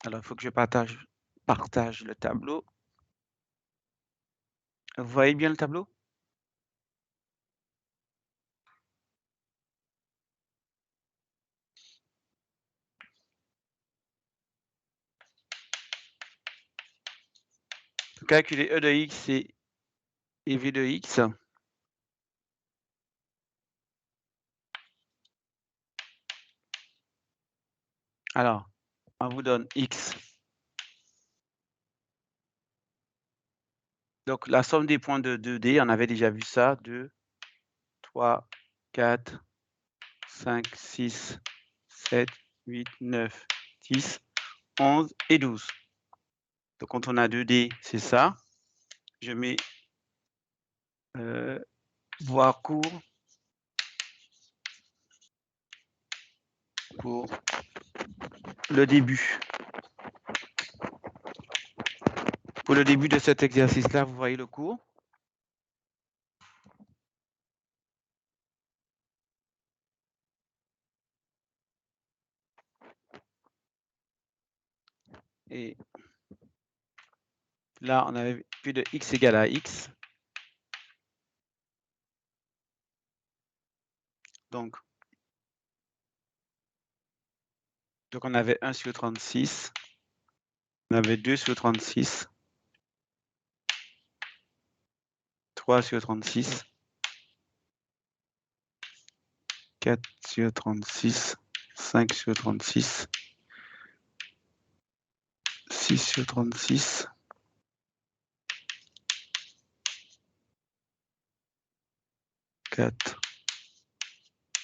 Alors, il faut que je partage le tableau. Vous voyez bien le tableau? Pour calculer E de x et V de x, alors, on vous donne x. Donc la somme des points de 2D, on avait déjà vu ça, 2, 3, 4, 5, 6, 7, 8, 9, 10, 11 et 12. Donc quand on a 2D, c'est ça. Je mets voir cours pour le début. Pour le début de cet exercice-là, vous voyez le cours. Et là, on avait vu de x égale à x. Donc on avait 1 sur 36. On avait 2 sur 36. 3 sur 36. 4 sur 36. 5 sur 36. 6 sur 36. 4,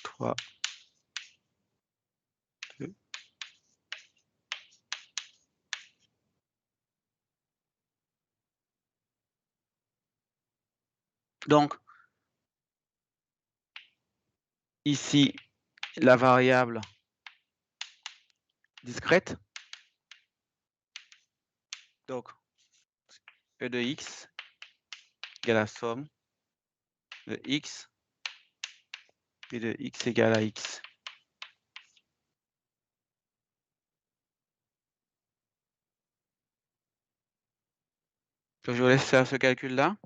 3, 2. Donc, ici, la variable discrète. Donc, E de x égale à la somme de x et de x égale à x. Donc, je vous laisse faire ce calcul-là.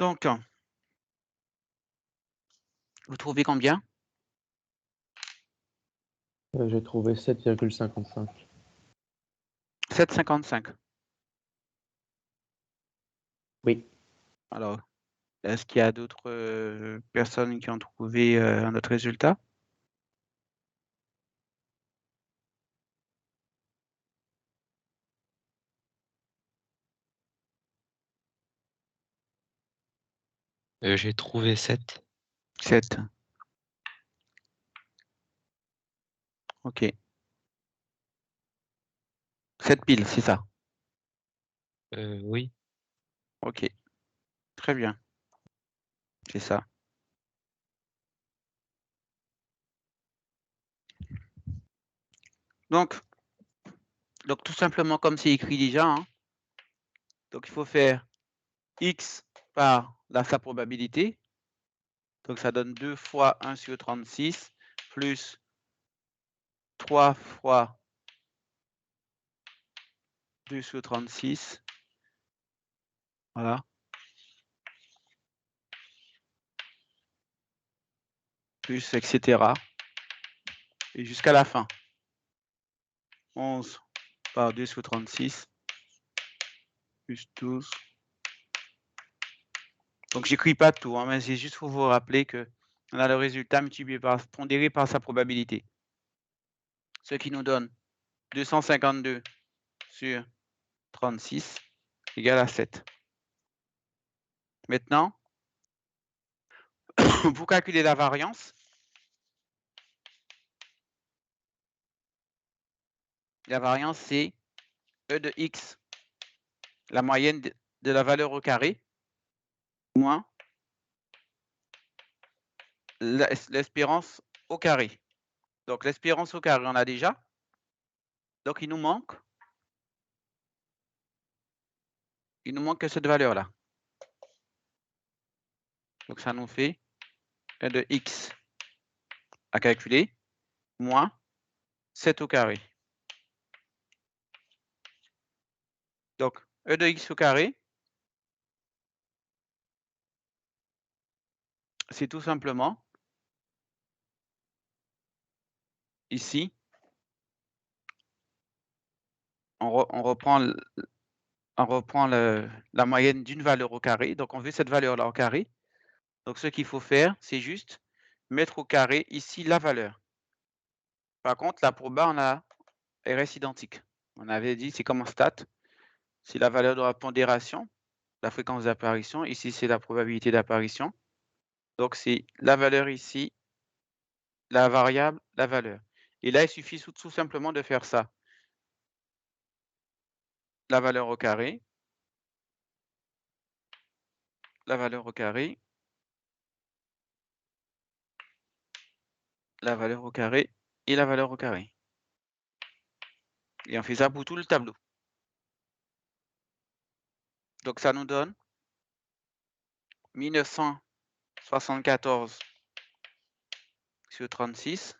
Donc, vous trouvez combien? J'ai trouvé 7,55. 7,55. Oui. Alors, est-ce qu'il y a d'autres personnes qui ont trouvé notre résultat? J'ai trouvé 7. 7. OK. 7 piles, c'est ça? Oui. OK. Très bien. C'est ça. Donc tout simplement comme c'est écrit déjà, hein, donc il faut faire x par sa probabilité. Donc ça donne 2 fois 1 sur 36 plus 3 fois 2 sur 36. Voilà. Plus etc. Et jusqu'à la fin. 11 par 2 sur 36 plus 12. Donc j'écris pas tout, hein, mais c'est juste pour vous rappeler que on a le résultat multiplié par pondéré par sa probabilité. Ce qui nous donne 252 sur 36 égale à 7. Maintenant, pour calculer la variance, c'est E de x, la moyenne de la valeur au carré, moins l'espérance au carré. Donc l'espérance au carré, on a déjà. Donc il nous manque que cette valeur-là. Donc ça nous fait E de x à calculer, moins 7 au carré. Donc E de x au carré, c'est tout simplement ici, on reprend la moyenne d'une valeur au carré. Donc on veut cette valeur-là au carré. Donc ce qu'il faut faire, c'est juste mettre au carré ici la valeur. Par contre, la proba, elle reste identique. On avait dit, c'est comme en stat. C'est la valeur de la pondération, la fréquence d'apparition. Ici, c'est la probabilité d'apparition. Donc, c'est la valeur ici, la variable, la valeur. Et là, il suffit tout simplement de faire ça. La valeur au carré, la valeur au carré, la valeur au carré et la valeur au carré. Et on fait ça pour tout le tableau. Donc, ça nous donne 1974 sur 36,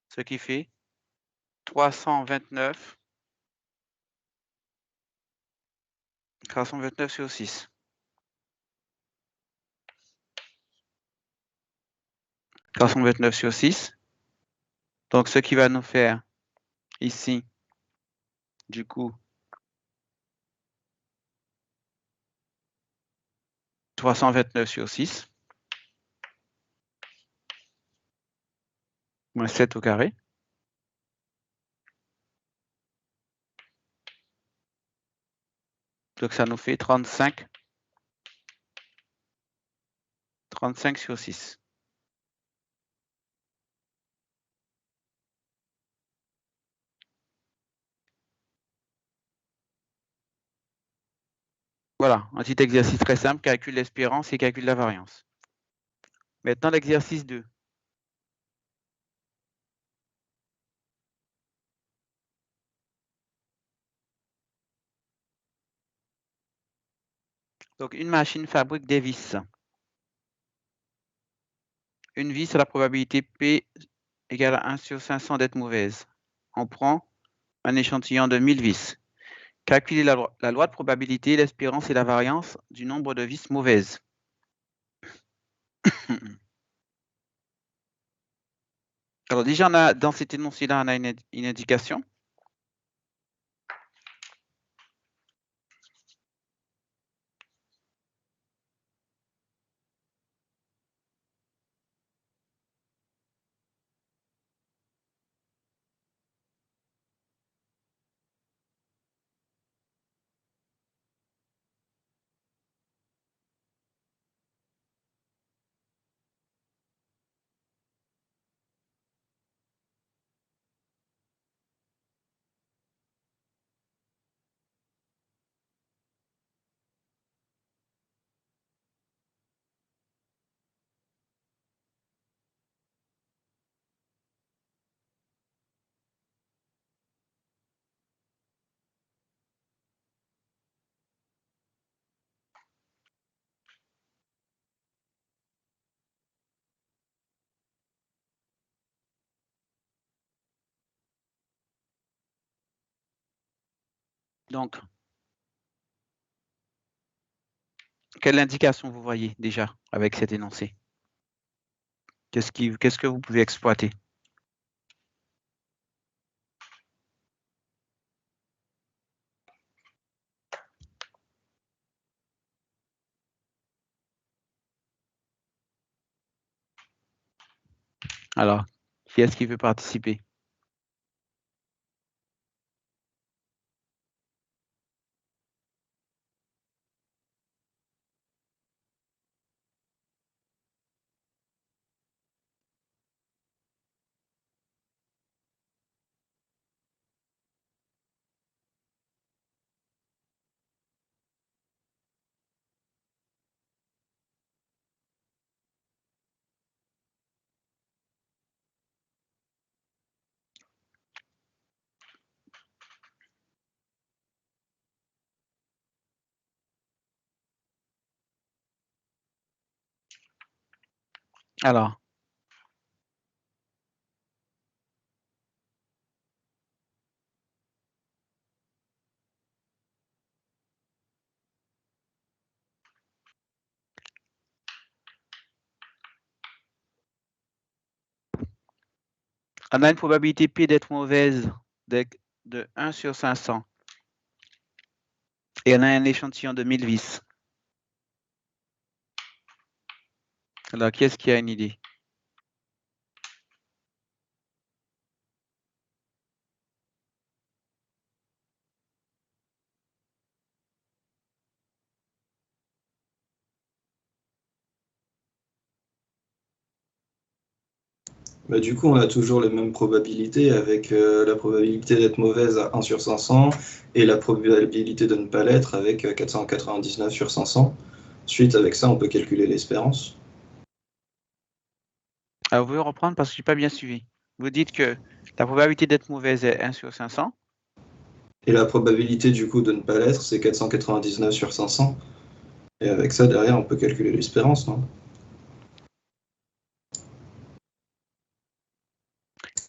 ce qui fait 329 sur 6. 329 sur 6. Donc, ce qui va nous faire ici, du coup, 329 sur 6, moins 7 au carré. Donc, ça nous fait 35 sur 6. Voilà, un petit exercice très simple, calcule l'espérance et calcule la variance. Maintenant, l'exercice 2. Donc, une machine fabrique des vis. Une vis a la probabilité P égale à 1 sur 500 d'être mauvaise. On prend un échantillon de 1000 vis. Calculer la loi de probabilité, l'espérance et la variance du nombre de vis mauvaises. Alors déjà, dans cet énoncé-là, on a une indication. Donc, quelle indication vous voyez déjà avec cet énoncé? Qu'est-ce que vous pouvez exploiter? Alors, qui est-ce qui veut participer? Alors, on a une probabilité P d'être mauvaise de 1 sur 500. Et on a un échantillon de 1000 vis. Alors, qui est-ce qui a une idée? Bah, du coup, on a toujours les mêmes probabilités avec la probabilité d'être mauvaise à 1 sur 500 et la probabilité de ne pas l'être avec 499 sur 500. Ensuite, avec ça, on peut calculer l'espérance. Alors, vous pouvez reprendre parce que je n'ai pas bien suivi. Vous dites que la probabilité d'être mauvaise est 1 sur 500. Et la probabilité du coup de ne pas l'être, c'est 499 sur 500. Et avec ça, derrière, on peut calculer l'espérance, non?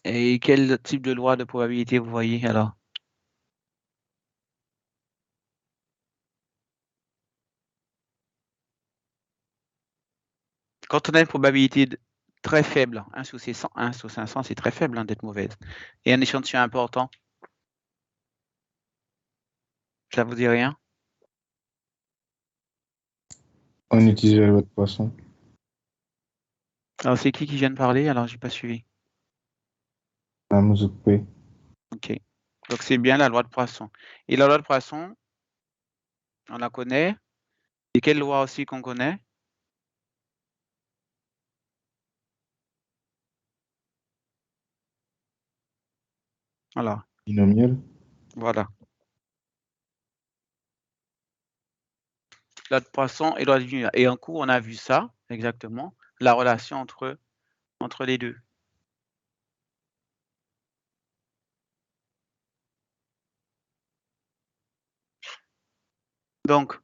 Et quel type de loi de probabilité vous voyez alors? Quand on a une probabilité très faible, 1 sur 600, 1 sur 500, c'est très faible d'être mauvaise. Et un échantillon important, ça vous dit rien? On utilise la loi de Poisson. Alors, c'est qui vient de parler? Alors, j'ai pas suivi. La Mouzoupe. OK. Donc, c'est bien la loi de Poisson. Et la loi de Poisson, on la connaît. Et quelle loi aussi qu'on connaît? Alors, Binomial. voilà. Loi de Poisson et loi de lumière. Et en cours, on a vu ça, exactement, la relation entre les deux. Donc,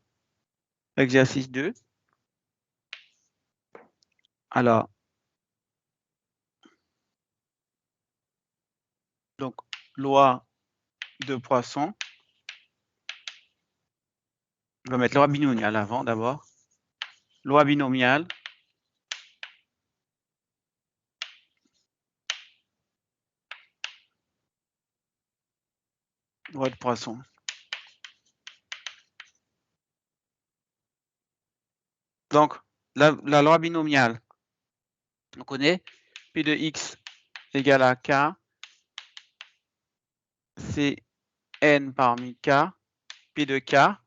exercice 2. Alors, donc, loi de Poisson. On va mettre loi binomiale avant d'abord. Loi binomiale. Loi de Poisson. Donc, la loi binomiale, on connaît P de X égale à K, c'est N parmi K, P de K,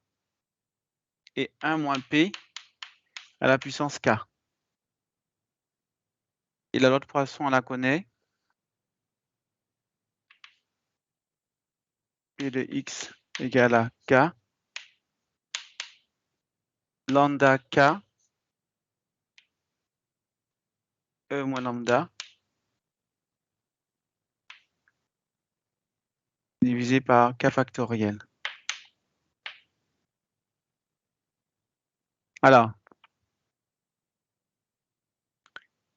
et 1 moins P à la puissance K. Et la loi de Poisson, on la connaît. P de X égale à K, lambda K, E moins lambda, divisé par K factoriel. Alors,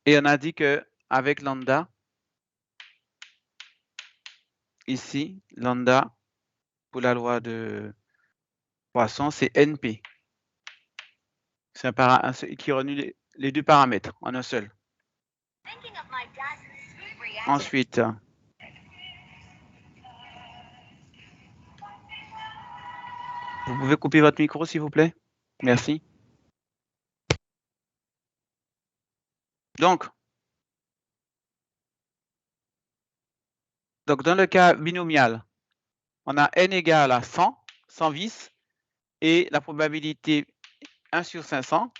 et on a dit que avec lambda, ici, lambda, pour la loi de Poisson, c'est NP. C'est qui réunit les deux paramètres en un seul. Ensuite, vous pouvez couper votre micro, s'il vous plaît? Merci. Donc, dans le cas binomial, on a n égale à 100, 110, et la probabilité 1 sur 500.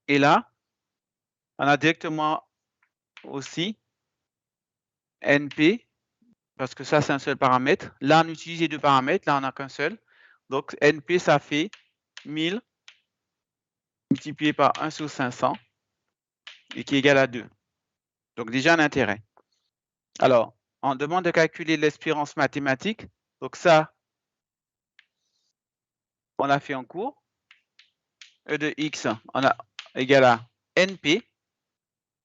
Et là, on a directement aussi NP, parce que ça, c'est un seul paramètre. Là, on utilise les deux paramètres. Là, on n'a qu'un seul. Donc, NP, ça fait 1000 multiplié par 1 sur 500 et qui est égal à 2. Donc, déjà, un intérêt. Alors, on demande de calculer l'espérance mathématique. Donc, ça, on l'a fait en cours. E de X, on a égal à NP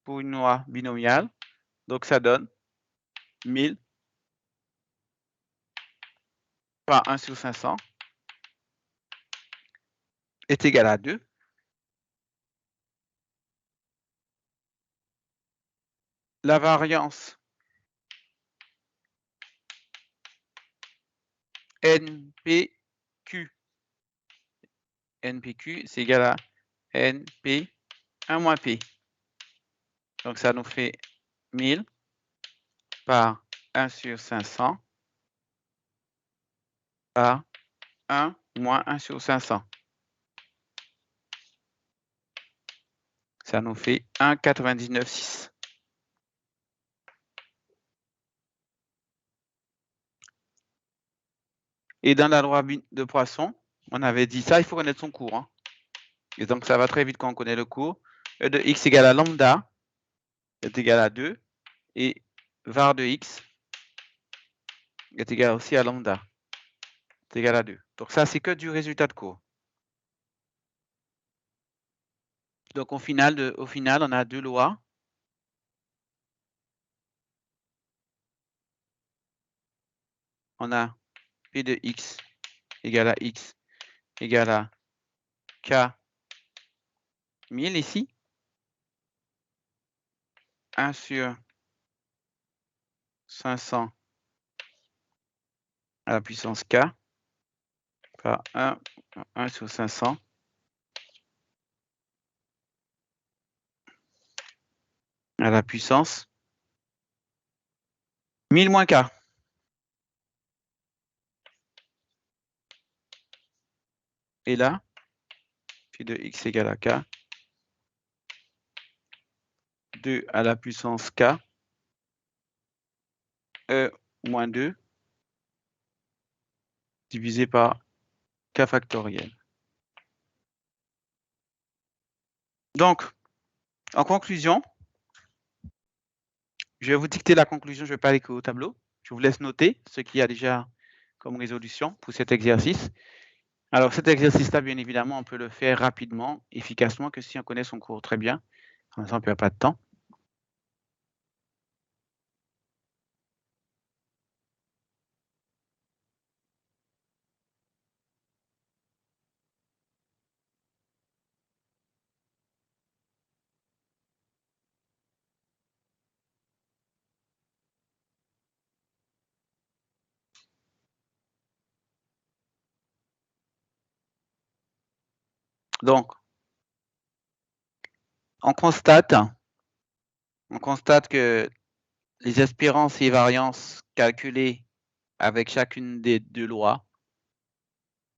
pour une loi binomiale. Donc, ça donne 1000 par 1 sur 500 est égal à 2. La variance NPQ, c'est égal à NP 1 moins P. Donc, ça nous fait 1000 par 1 sur 500 par 1 moins 1 sur 500. Ça nous fait 1,99,6. Et dans la loi de Poisson, on avait dit ça, il faut connaître son cours. Hein. Et donc, ça va très vite quand on connaît le cours. E de X égale à lambda est égal à 2. Et var de X est égal aussi à lambda est égal à 2. Donc, ça, c'est que du résultat de cours. Donc, au final, on a deux lois. On a P de X égale à X égale à K 1000 ici. 1 sur 500 à la puissance K par 1 sur 500 à la puissance 1000 moins K. Et là, phi de X égale à K, 2 à la puissance K, E moins 2, divisé par K factoriel. Donc, en conclusion, je vais vous dicter la conclusion, je ne vais pas l'écrire au tableau. Je vous laisse noter ce qu'il y a déjà comme résolution pour cet exercice. Alors, cet exercice-là, bien évidemment, on peut le faire rapidement, efficacement, que si on connaît son cours très bien. Comme ça, on ne perd pas de temps. Donc, on constate que les espérances et variances calculées avec chacune des deux lois,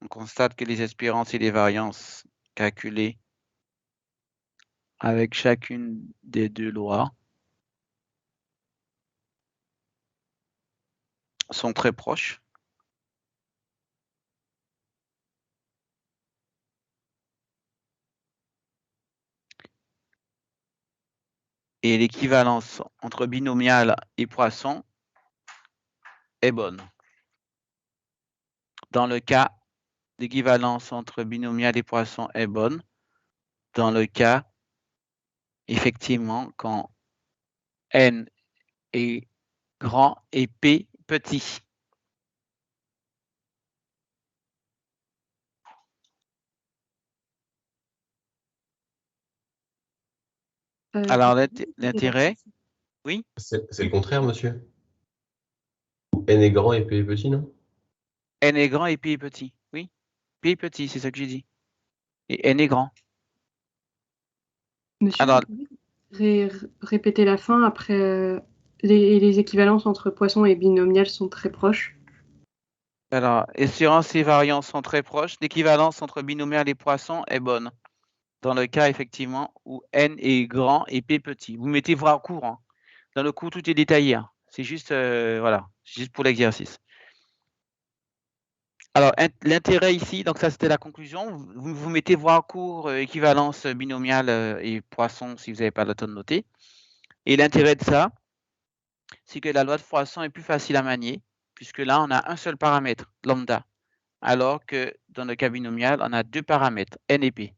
on constate que les espérances et les variances calculées avec chacune des deux lois sont très proches. Et l'équivalence entre binomial et Poisson est bonne. Dans le cas, l'équivalence entre binomial et Poisson est bonne. Dans le cas, effectivement, quand n est grand et p petit. Alors, l'intérêt, oui? C'est le contraire, monsieur. N est grand et P est petit, non? N est grand et P est petit, oui. P est petit, c'est ça que j'ai dit. Et N est grand. Monsieur, Alors, vous pouvez répéter la fin après les équivalences entre Poisson et binomial sont très proches. alors, espérance et variance sont très proches. L'équivalence entre binomial et Poisson est bonne. Dans le cas, effectivement, où N est grand et P petit. Vous mettez voir court. Hein. Dans le cours, tout est détaillé. Hein. C'est juste, voilà, juste pour l'exercice. Alors, l'intérêt ici, donc ça c'était la conclusion, vous mettez voir court, équivalence binomiale et Poisson si vous n'avez pas le temps de noter. Et l'intérêt de ça, c'est que la loi de Poisson est plus facile à manier, puisque là, on a un seul paramètre, lambda, alors que dans le cas binomial, on a deux paramètres, n et p.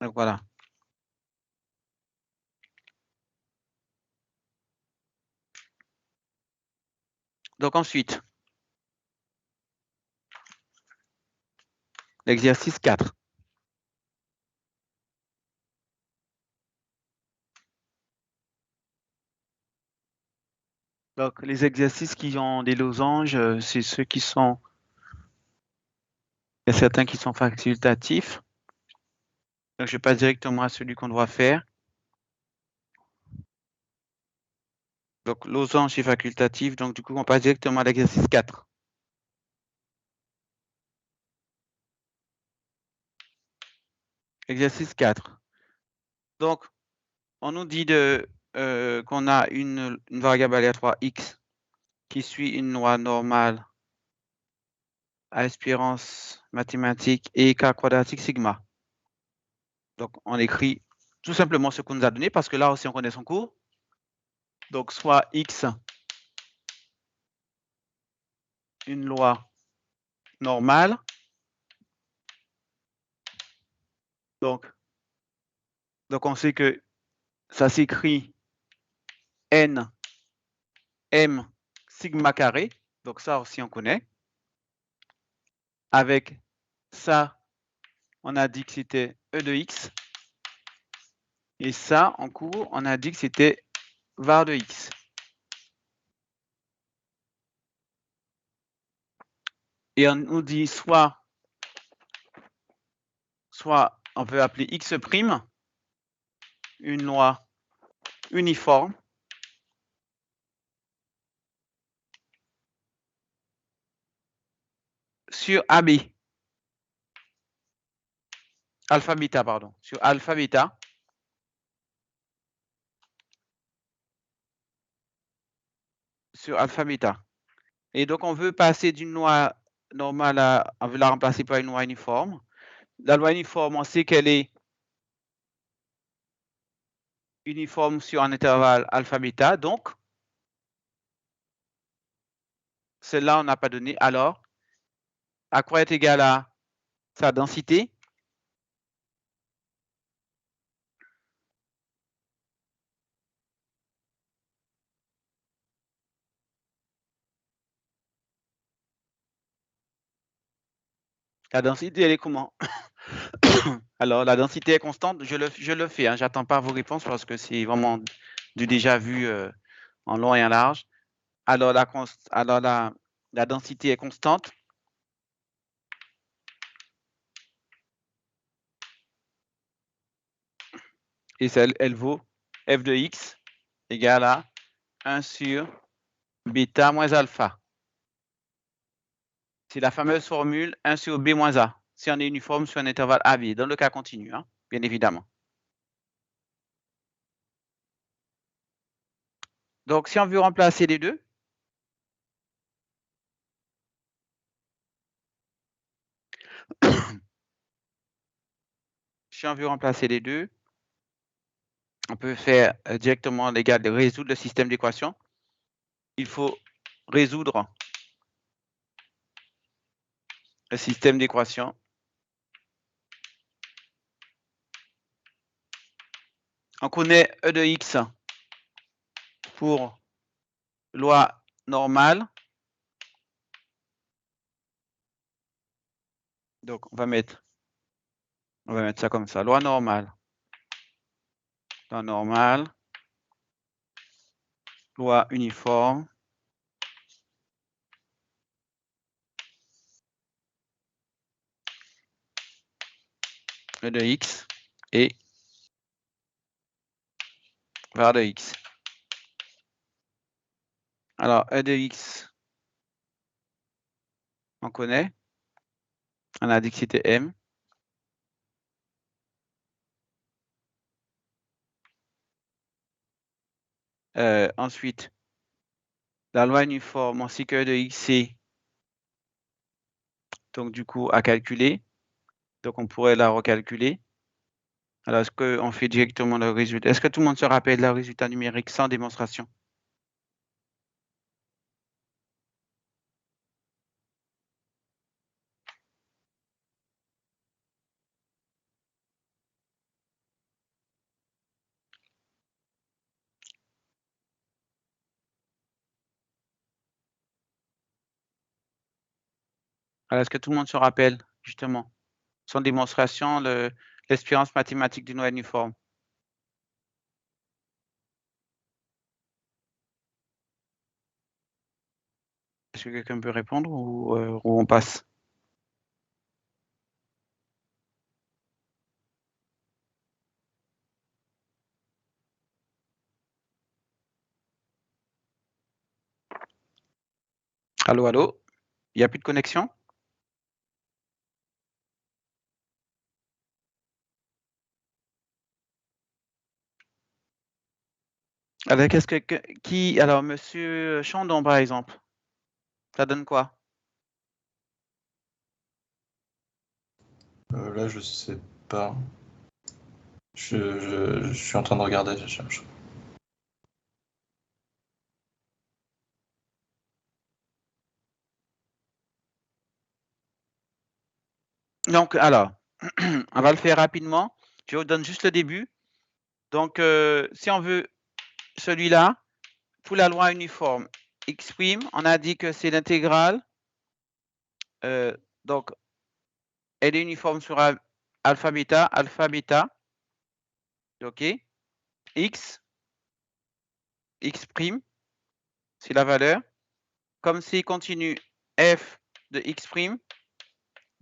Donc voilà. Donc ensuite, l'exercice 4. Donc les exercices qui ont des losanges, c'est ceux qui sont... Il y a certains qui sont facultatifs. Donc je passe directement à celui qu'on doit faire. Donc, losange est facultatif, donc du coup, on passe directement à l'exercice 4. Exercice 4. Donc, on nous dit qu'on a une variable aléatoire x qui suit une loi normale à espérance mathématique et k quadratique sigma. Donc, on écrit tout simplement ce qu'on nous a donné, parce que là aussi, on connaît son cours. Donc, soit x, une loi normale. Donc on sait que ça s'écrit n m sigma carré. Donc, ça aussi, on connaît. Avec ça, on a dit que c'était e de x. Et ça, en cours, on a dit que c'était var de x. Et on nous dit soit on peut appeler x', une loi uniforme, sur AB. Alpha bêta, pardon. Sur alpha bêta. Sur alpha bêta. Et donc, on veut passer d'une loi normale on veut la remplacer par une loi uniforme. La loi uniforme, on sait qu'elle est uniforme sur un intervalle alpha bêta. Donc, celle-là, on n'a pas donné. Alors, à quoi est égal à sa densité? La densité, elle est comment? Alors, la densité est constante, je le fais, hein, j'attends pas vos réponses parce que c'est vraiment du déjà vu en long et en large. Alors, la densité est constante. Et elle vaut f de x égale à 1 sur bêta moins alpha. C'est la fameuse formule 1 sur b moins a, si on est uniforme sur un intervalle AB, dans le cas continu, hein, bien évidemment. Donc, si on veut remplacer les deux, on peut faire directement l'égal de résoudre le système d'équation. Il faut résoudre le système d'équation. On connaît E de x pour loi normale. Donc, on va mettre ça comme ça. Loi normale. Loi normale. Loi uniforme. E de x et var de x. Alors, E de x, on connaît. On a dit que c'était m. Ensuite, la loi uniforme, on sait que E de x, c'est donc du coup à calculer. Donc, on pourrait la recalculer. Alors, est-ce qu'on fait directement le résultat? Est-ce que tout le monde se rappelle le résultat numérique sans démonstration? Alors, est-ce que tout le monde se rappelle, justement, sans démonstration, l'espérance mathématique d'une loi uniforme? Est-ce que quelqu'un peut répondre ou on passe? Allô, allô? Il n'y a plus de connexion? Alors, alors, monsieur Chandon, par exemple, ça donne quoi? Là, je sais pas. Je suis en train de regarder, je cherche. Donc, alors, on va le faire rapidement. Je vous donne juste le début. Donc, si on veut celui-là, pour la loi uniforme x', on a dit que c'est l'intégrale. Donc, elle est uniforme sur alpha, bêta, OK? X', c'est la valeur. Comme c'est continu, f de x',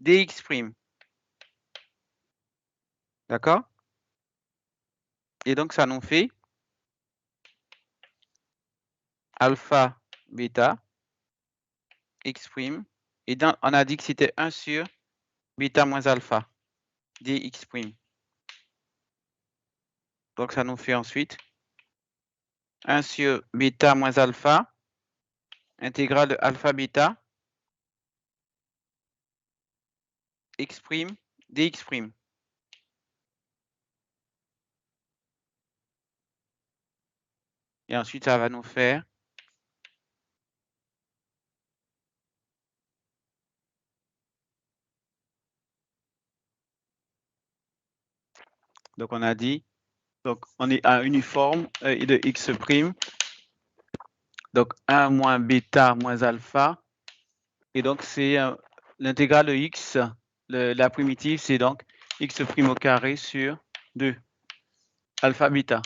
dx'. D'accord? Et donc, ça nous fait alpha, bêta, x'. Et on a dit que c'était 1 sur bêta moins alpha, dx'. Donc, ça nous fait ensuite 1 sur bêta moins alpha, intégrale de alpha, bêta, x', dx'. Et ensuite, ça va nous faire Donc, on a dit, donc on est à uniforme et de x'. Donc, 1 moins bêta moins alpha. Et donc, c'est l'intégrale de x, la primitive, c'est donc x' au carré sur 2 alpha bêta.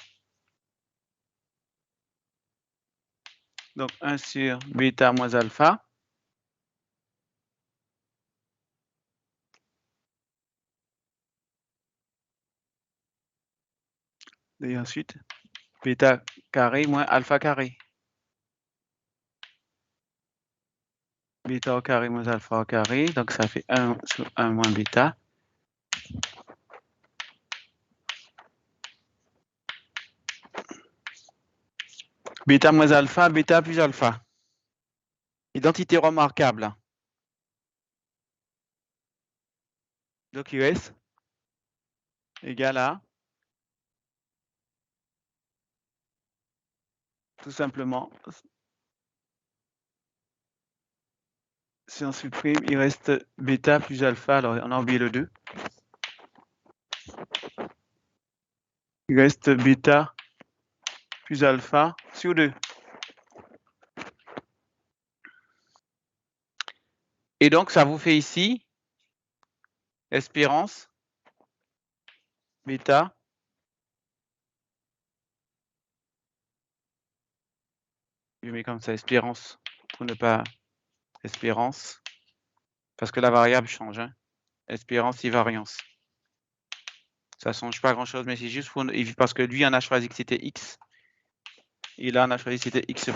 Donc, 1 sur bêta moins alpha. Et ensuite, bêta carré moins alpha carré. Bêta au carré moins alpha au carré. Donc, ça fait 1 sur 1 moins bêta. Bêta moins alpha, bêta plus alpha. Identité remarquable. Donc, il reste égal à, tout simplement, si on supprime, il reste bêta plus alpha. Alors, on a oublié le 2. Il reste bêta plus alpha sur 2. Et donc, ça vous fait ici espérance bêta je mets comme ça espérance pour ne pas espérance parce que la variable change. Hein. Espérance et variance. Ça ne change pas grand-chose, mais c'est juste pour, parce que lui, on a choisi que c'était x. Et là, on a choisi que c'était x'.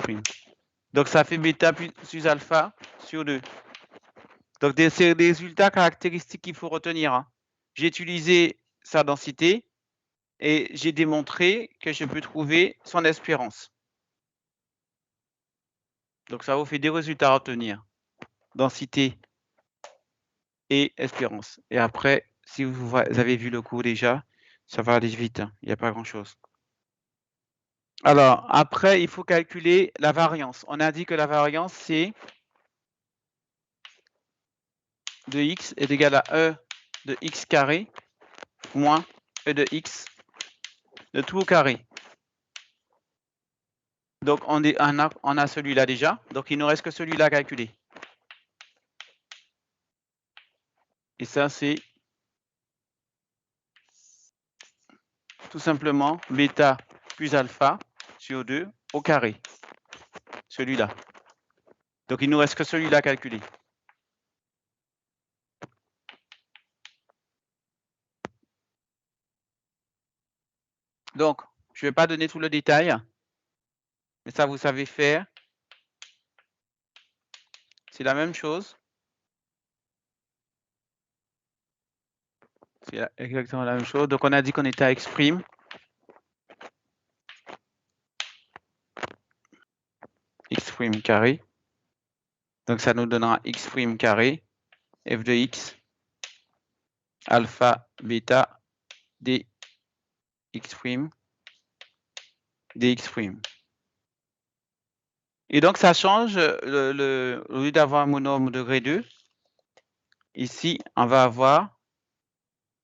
Donc, ça fait bêta plus alpha sur 2. Donc, c'est des résultats caractéristiques qu'il faut retenir. Hein. J'ai utilisé sa densité et j'ai démontré que je peux trouver son espérance. Donc, ça vous fait des résultats à retenir. Densité et espérance. Et après, si vous avez vu le cours déjà, ça va aller vite. Hein. Il n'y a pas grand-chose. Alors, après, il faut calculer la variance. On a dit que la variance, c'est de x est égal à e de x carré moins e de x de tout au carré. Donc, on a celui-là déjà. Donc, il ne nous reste que celui-là à calculer. Et ça, c'est tout simplement bêta plus alpha sur 2 au carré. Celui-là. Donc, il ne nous reste que celui-là à calculer. Donc, je ne vais pas donner tout le détail, mais ça, vous savez faire. C'est la même chose. C'est exactement la même chose. Donc, on a dit qu'on était à x'. X' carré. Donc, ça nous donnera x' carré, f de x, alpha, bêta, dx', dx'. Et donc, ça change, au lieu d'avoir un monôme de degré 2, ici, on va avoir,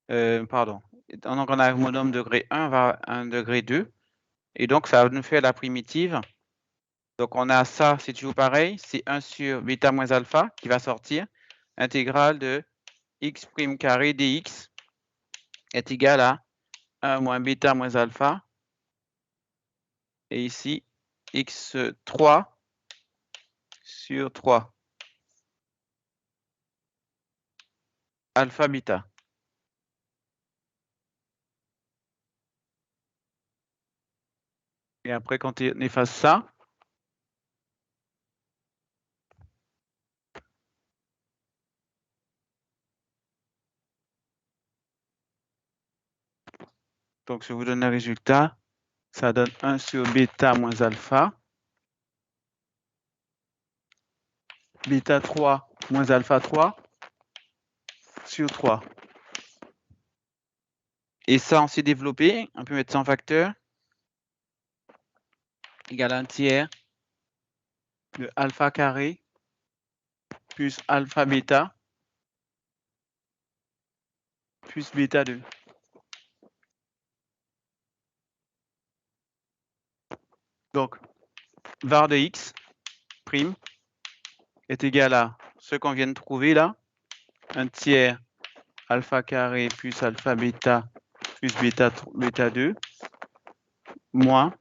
donc on a un monôme de degré 1, on va avoir un degré 2. Et donc, ça va nous faire la primitive. Donc, on a ça, c'est toujours pareil, c'est 1 sur bêta moins alpha qui va sortir. Intégrale de x' carré dx est égal à 1 moins bêta moins alpha. Et ici, x3 sur 3. Alpha bêta. Et après, quand on efface ça, donc je vous donne le résultat, ça donne 1 sur bêta moins alpha. Bêta 3 moins alpha 3 sur 3. Et ça, on s'est développé, on peut mettre ça en facteur, égal à 1 tiers de alpha carré plus alpha bêta plus bêta 2. Donc, var de x prime est égal à ce qu'on vient de trouver là, 1 tiers alpha carré plus alpha bêta plus bêta 2 moins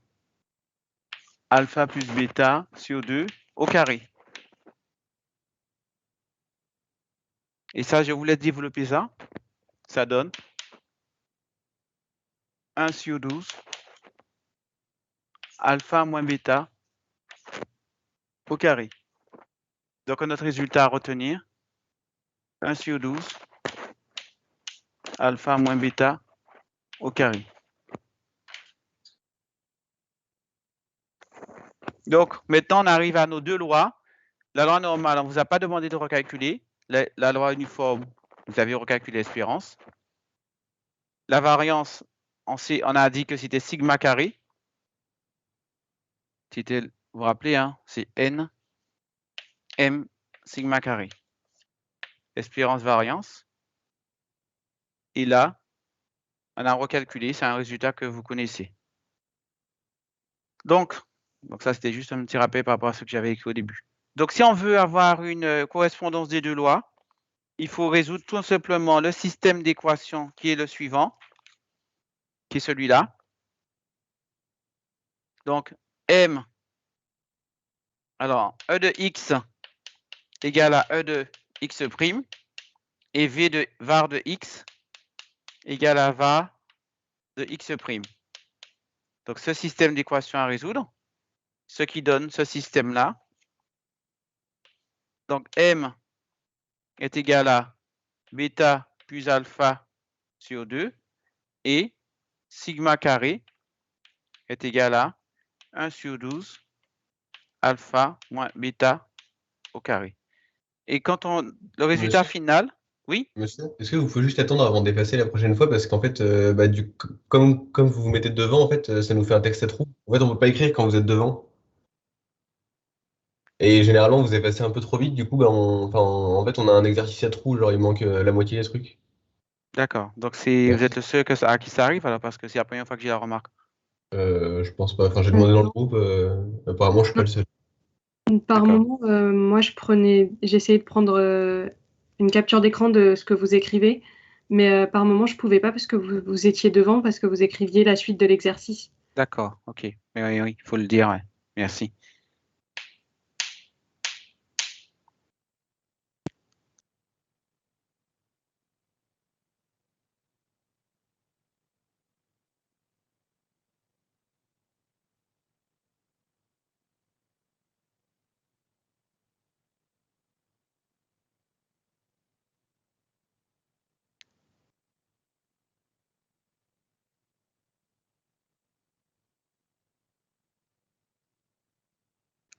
alpha plus bêta sur 2 au carré. Et ça, je vous laisse développer ça. Ça donne 1 sur 12 alpha moins bêta au carré. Donc, notre résultat à retenir, 1 sur 12 alpha moins bêta au carré. Donc, maintenant, on arrive à nos deux lois. La loi normale, on ne vous a pas demandé de recalculer. La loi uniforme, vous avez recalculé l'espérance. La variance, on a dit que c'était sigma carré. C'était, vous vous rappelez, hein, c'est n, m, sigma carré. Espérance, variance. Et là, on a recalculé, c'est un résultat que vous connaissez. Donc ça, c'était juste un petit rappel par rapport à ce que j'avais écrit au début. Donc, si on veut avoir une correspondance des deux lois, il faut résoudre tout simplement le système d'équations qui est le suivant, qui est celui-là. Donc, m, alors, e de x égale à e de x', et v de var de x égale à var de x'. Donc, ce système d'équations à résoudre, ce qui donne ce système-là. Donc, m est égal à bêta plus alpha sur 2 et sigma carré est égal à 1 sur 12 alpha moins bêta au carré. Et quand le résultat final, oui? Monsieur, est-ce que vous pouvez juste attendre avant d'effacer la prochaine fois? Parce qu'en fait, comme vous vous mettez devant, en fait, ça nous fait un texte à trous. En fait, on ne peut pas écrire quand vous êtes devant. Et généralement, vous effacez un peu trop vite, du coup, en fait, on a un exercice à trous, genre il manque la moitié des trucs. D'accord. Donc, vous êtes le seul à qui ça arrive, alors, parce que c'est la première fois que j'ai la remarque. Je pense pas. Enfin, j'ai demandé dans le groupe. Apparemment, je suis pas le seul. Par D'accord. moment, moi, j'essayais de prendre une capture d'écran de ce que vous écrivez, mais par moment, je pouvais pas parce que vous étiez devant, parce que vous écriviez la suite de l'exercice. D'accord, ok. Oui, il faut le dire, ouais. Merci.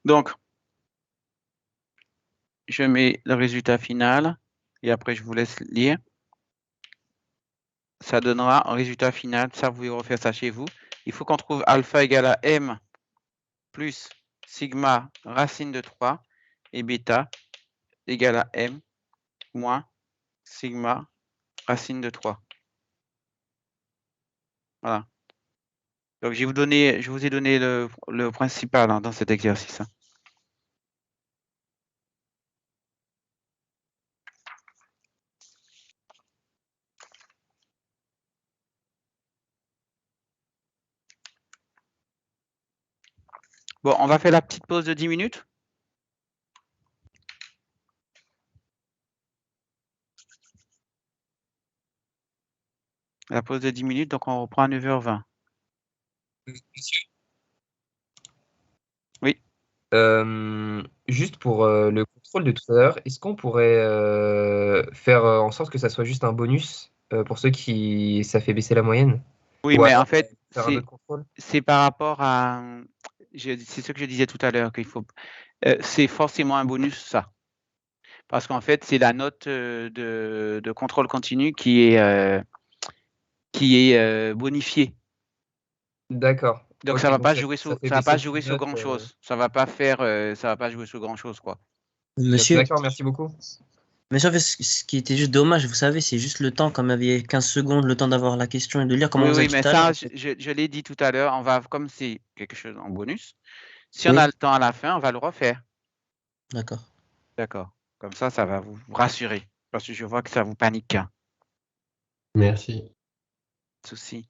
Donc, je mets le résultat final et après, je vous laisse lire. Ça donnera un résultat final. Ça, vous pouvez refaire ça chez vous. Il faut qu'on trouve alpha égale à m plus sigma racine de 3 et bêta égale à m moins sigma racine de 3. Voilà. Donc, je vous ai donné le principal, hein, dans cet exercice. Bon, on va faire la petite pause de 10 minutes. La pause de 10 minutes, donc on reprend à 9h20. Oui. Juste pour le contrôle de tout à l'heure, est-ce qu'on pourrait faire en sorte que ça soit juste un bonus pour ceux qui ça fait baisser la moyenne? Oui, Ou mais alors, en fait, faire un autre contrôle? c'est par rapport à... C'est ce que je disais tout à l'heure, qu'il faut... c'est forcément un bonus, ça. Parce qu'en fait, c'est la note de contrôle continu qui est bonifiée. D'accord. Donc, Ok, ça va donc pas jouer sur, fait ça va pas baisser jouer d'une sur note, grand-chose. Ça va pas jouer sur grand-chose, quoi. Monsieur, D'accord, merci beaucoup. Mais sauf que ce qui était juste dommage, vous savez, c'est juste le temps, comme il y avait 15 secondes, le temps d'avoir la question et de lire, comme on Oui, vous a oui, dit mais tout à l'heure. ça, En fait. je l'ai dit tout à l'heure, comme c'est quelque chose en bonus, si on Oui, a le temps à la fin, on va le refaire. d'accord. D'accord. Comme ça va vous rassurer. Parce que je vois que ça vous panique. Pas Merci. de souci.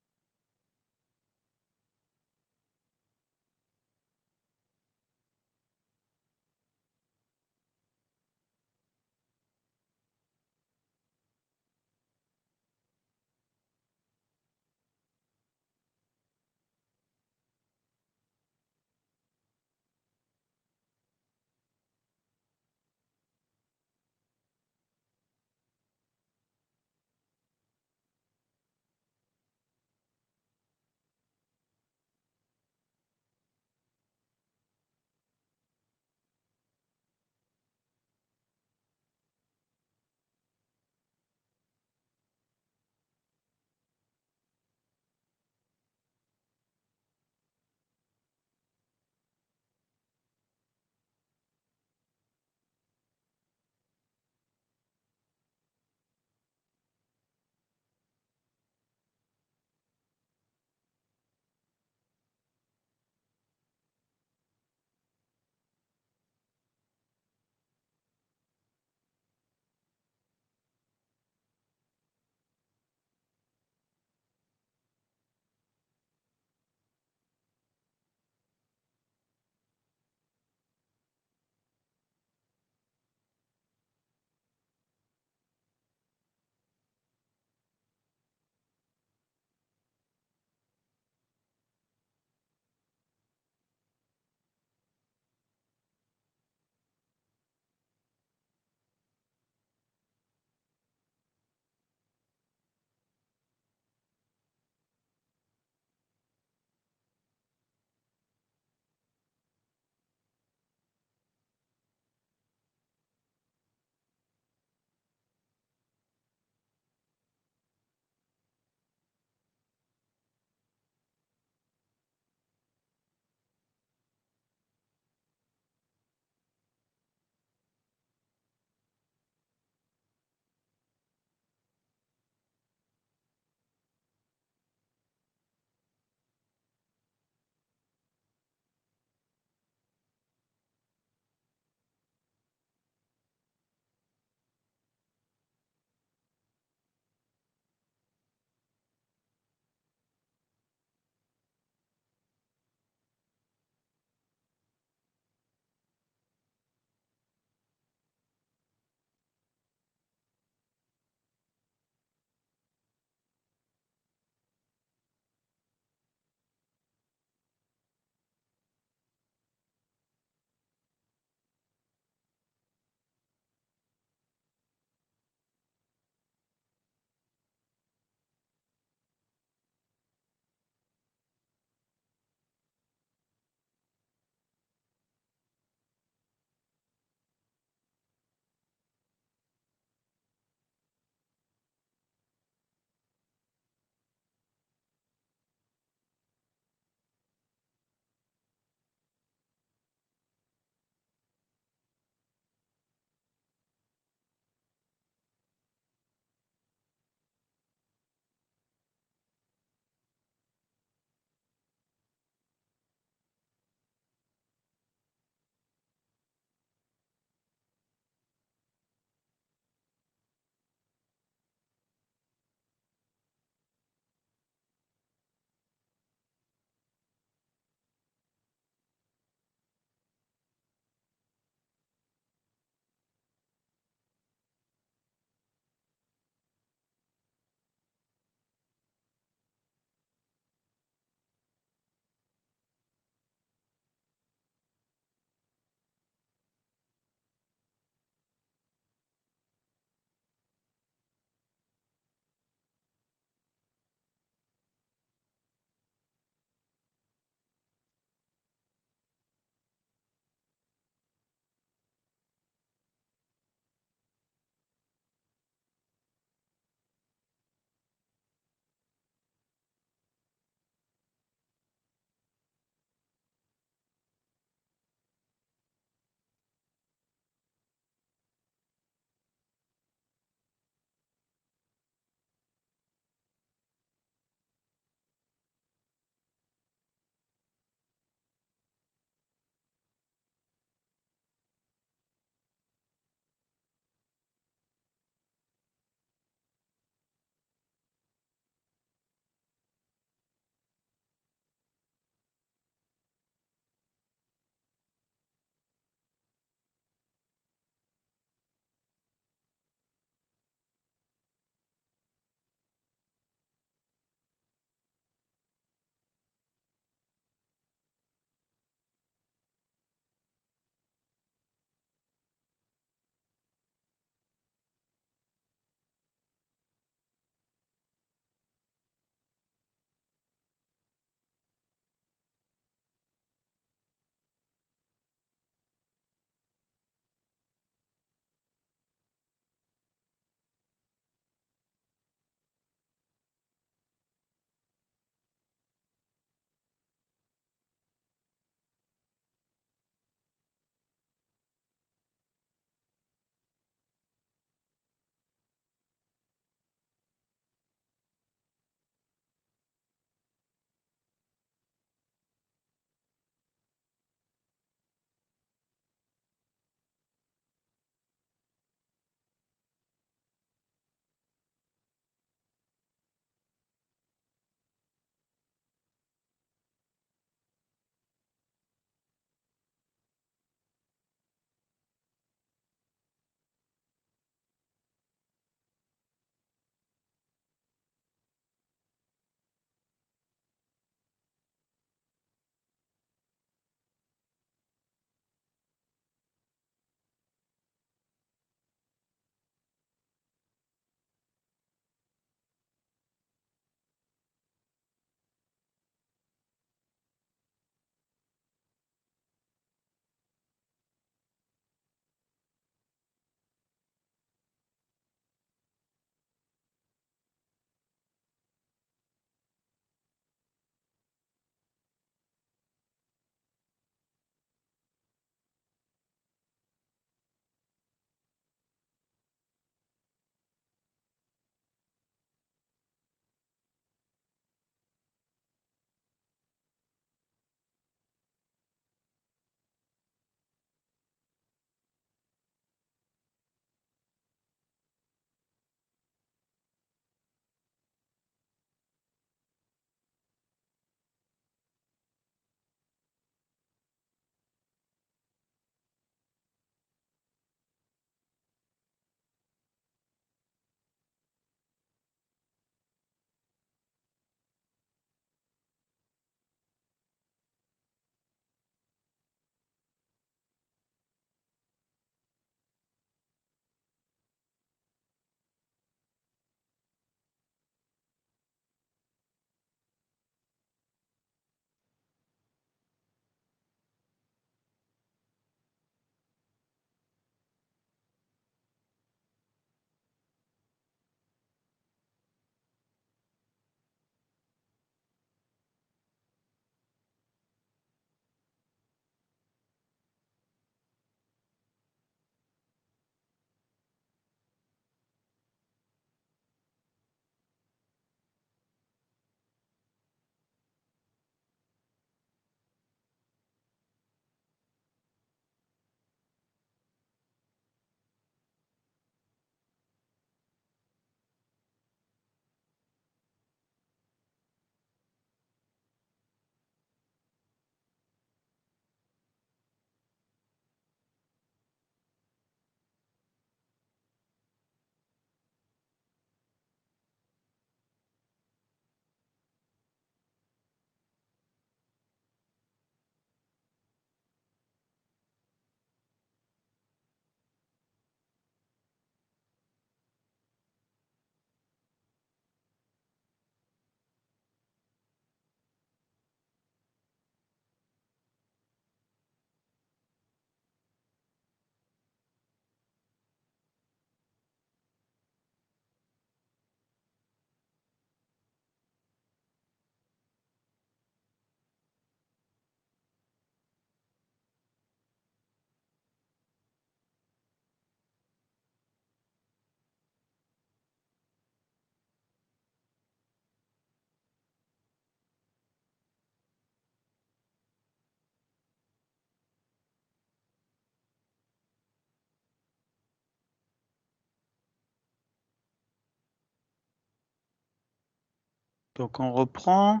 Donc, on reprend.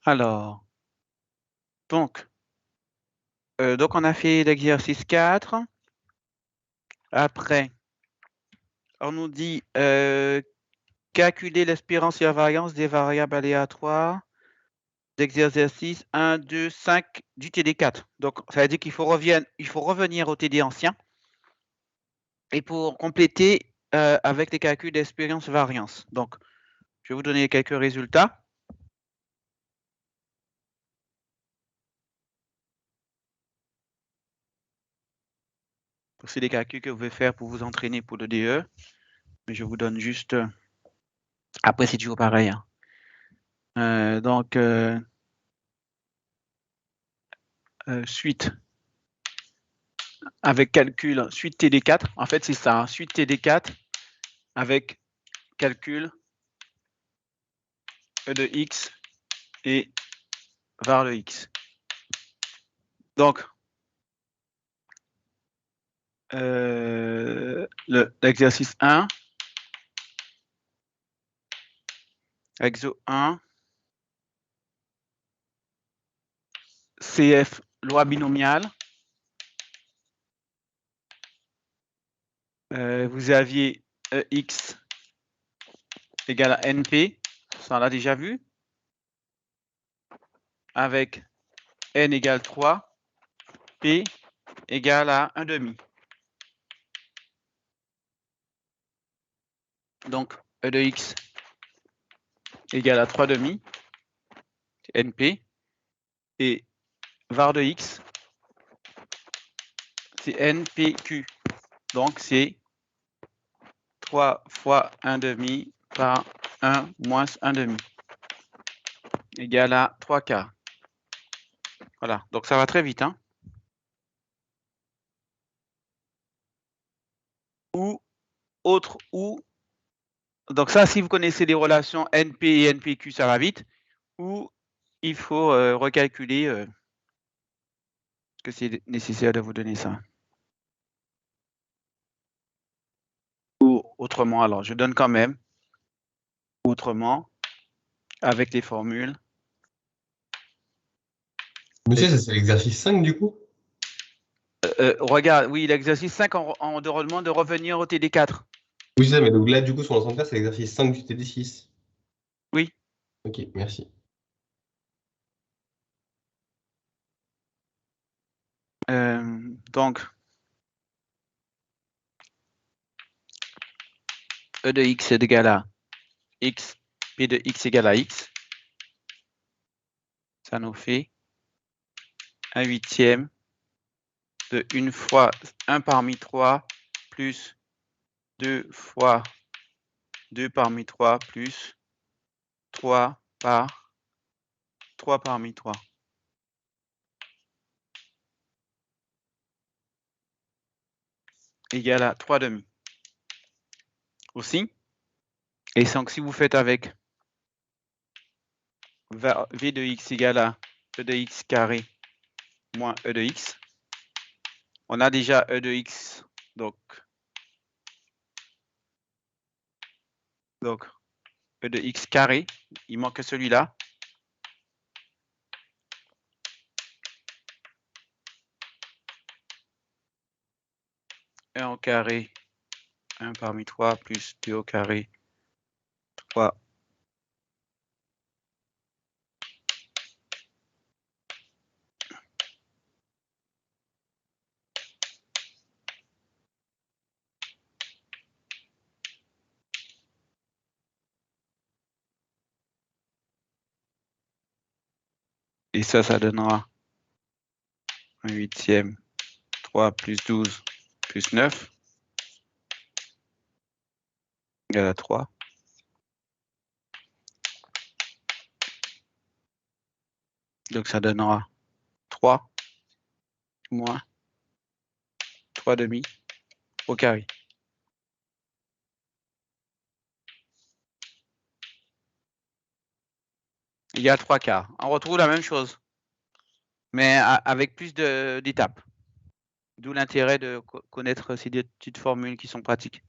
Alors, donc on a fait l'exercice 4. Après, on nous dit calculer l'espérance et la variance des variables aléatoires d'exercice 1, 2, 5 du TD4. Donc, ça veut dire qu'il faut revenir au TD ancien. Et pour compléter avec les calculs d'espérance-variance. Donc, je vais vous donner quelques résultats. C'est des calculs que vous pouvez faire pour vous entraîner pour le DE. Mais je vous donne juste... Après, c'est toujours pareil. Hein. Donc, suite avec calcul, suite TD4. En fait, c'est ça. Hein, suite TD4 avec calcul E de X et var de X. Donc, l'exercice 1, exo 1, CF, loi binomiale. Vous aviez EX égale à NP, ça on l'a déjà vu, avec N égale 3, P égale à 1/2. Donc, E de X égale à 3/2, NP, et var de X, c'est NPQ. Donc, c'est 3 fois 1/2 par 1 moins 1/2 égale à 3/4. Voilà, donc ça va très vite. Hein. Ou, autre, ou. Donc ça, si vous connaissez les relations NP et NPQ, ça va vite. Ou il faut recalculer, parce que c'est nécessaire de vous donner ça. Ou autrement, alors je donne quand même. Autrement, avec les formules. Monsieur, ça c'est l'exercice 5 du coup? Regarde, oui, l'exercice 5, on demande de revenir au TD4. Oui, c'est ça, mais donc là, du coup, sur l'ensemble, c'est l'exercice 5 du TD6. Oui. Ok, merci. Donc, E de X est égal à X, P de X égale à X. Ça nous fait 1/8 de 1 fois 1 parmi 3 plus 2 fois 2 parmi 3 plus 3 par 3 parmi 3. Égale à 3/2. Aussi. Et donc, si vous faites avec V de X égale à E de X carré moins E de X, on a déjà E de X, donc E de X carré, il manque celui-là. E au carré, 1 parmi 3 plus 2 au carré, 3. Et ça donnera 1/8, 3 plus 12 plus 9 égale à 3. Donc ça donnera 3 moins 3/2 au carré. Égale 3/4. On retrouve la même chose, mais avec plus d'étapes. D'où l'intérêt de connaître ces deux petites formules qui sont pratiques.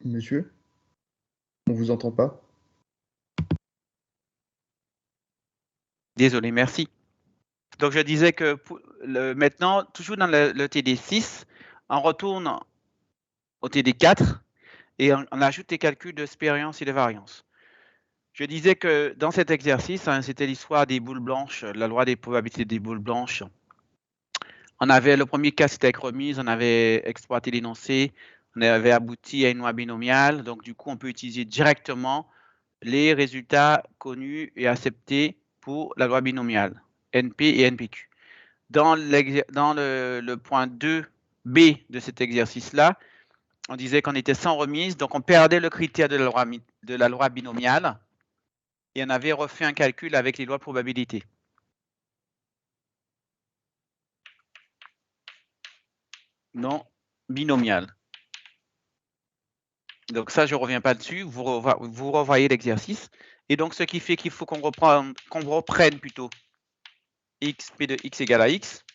Monsieur? On vous entend pas? Désolé, merci. Donc, je disais que maintenant, toujours dans le TD6, on retourne au TD4 et on ajoute les calculs de spériance et de variance. Je disais que dans cet exercice, hein, c'était l'histoire des boules blanches, la loi des probabilités des boules blanches. On avait le premier cas, c'était avec remise, on avait exploité l'énoncé, on avait abouti à une loi binomiale. Donc, du coup, on peut utiliser directement les résultats connus et acceptés pour la loi binomiale, NP et NPQ. Dans le point 2b de cet exercice-là, on disait qu'on était sans remise, donc on perdait le critère de la loi binomiale et on avait refait un calcul avec les lois de probabilité. Non binomial. Donc ça, je ne reviens pas dessus, vous revoyez l'exercice. Et donc, ce qui fait qu'il faut qu'on reprenne plutôt x, p de x égale à x.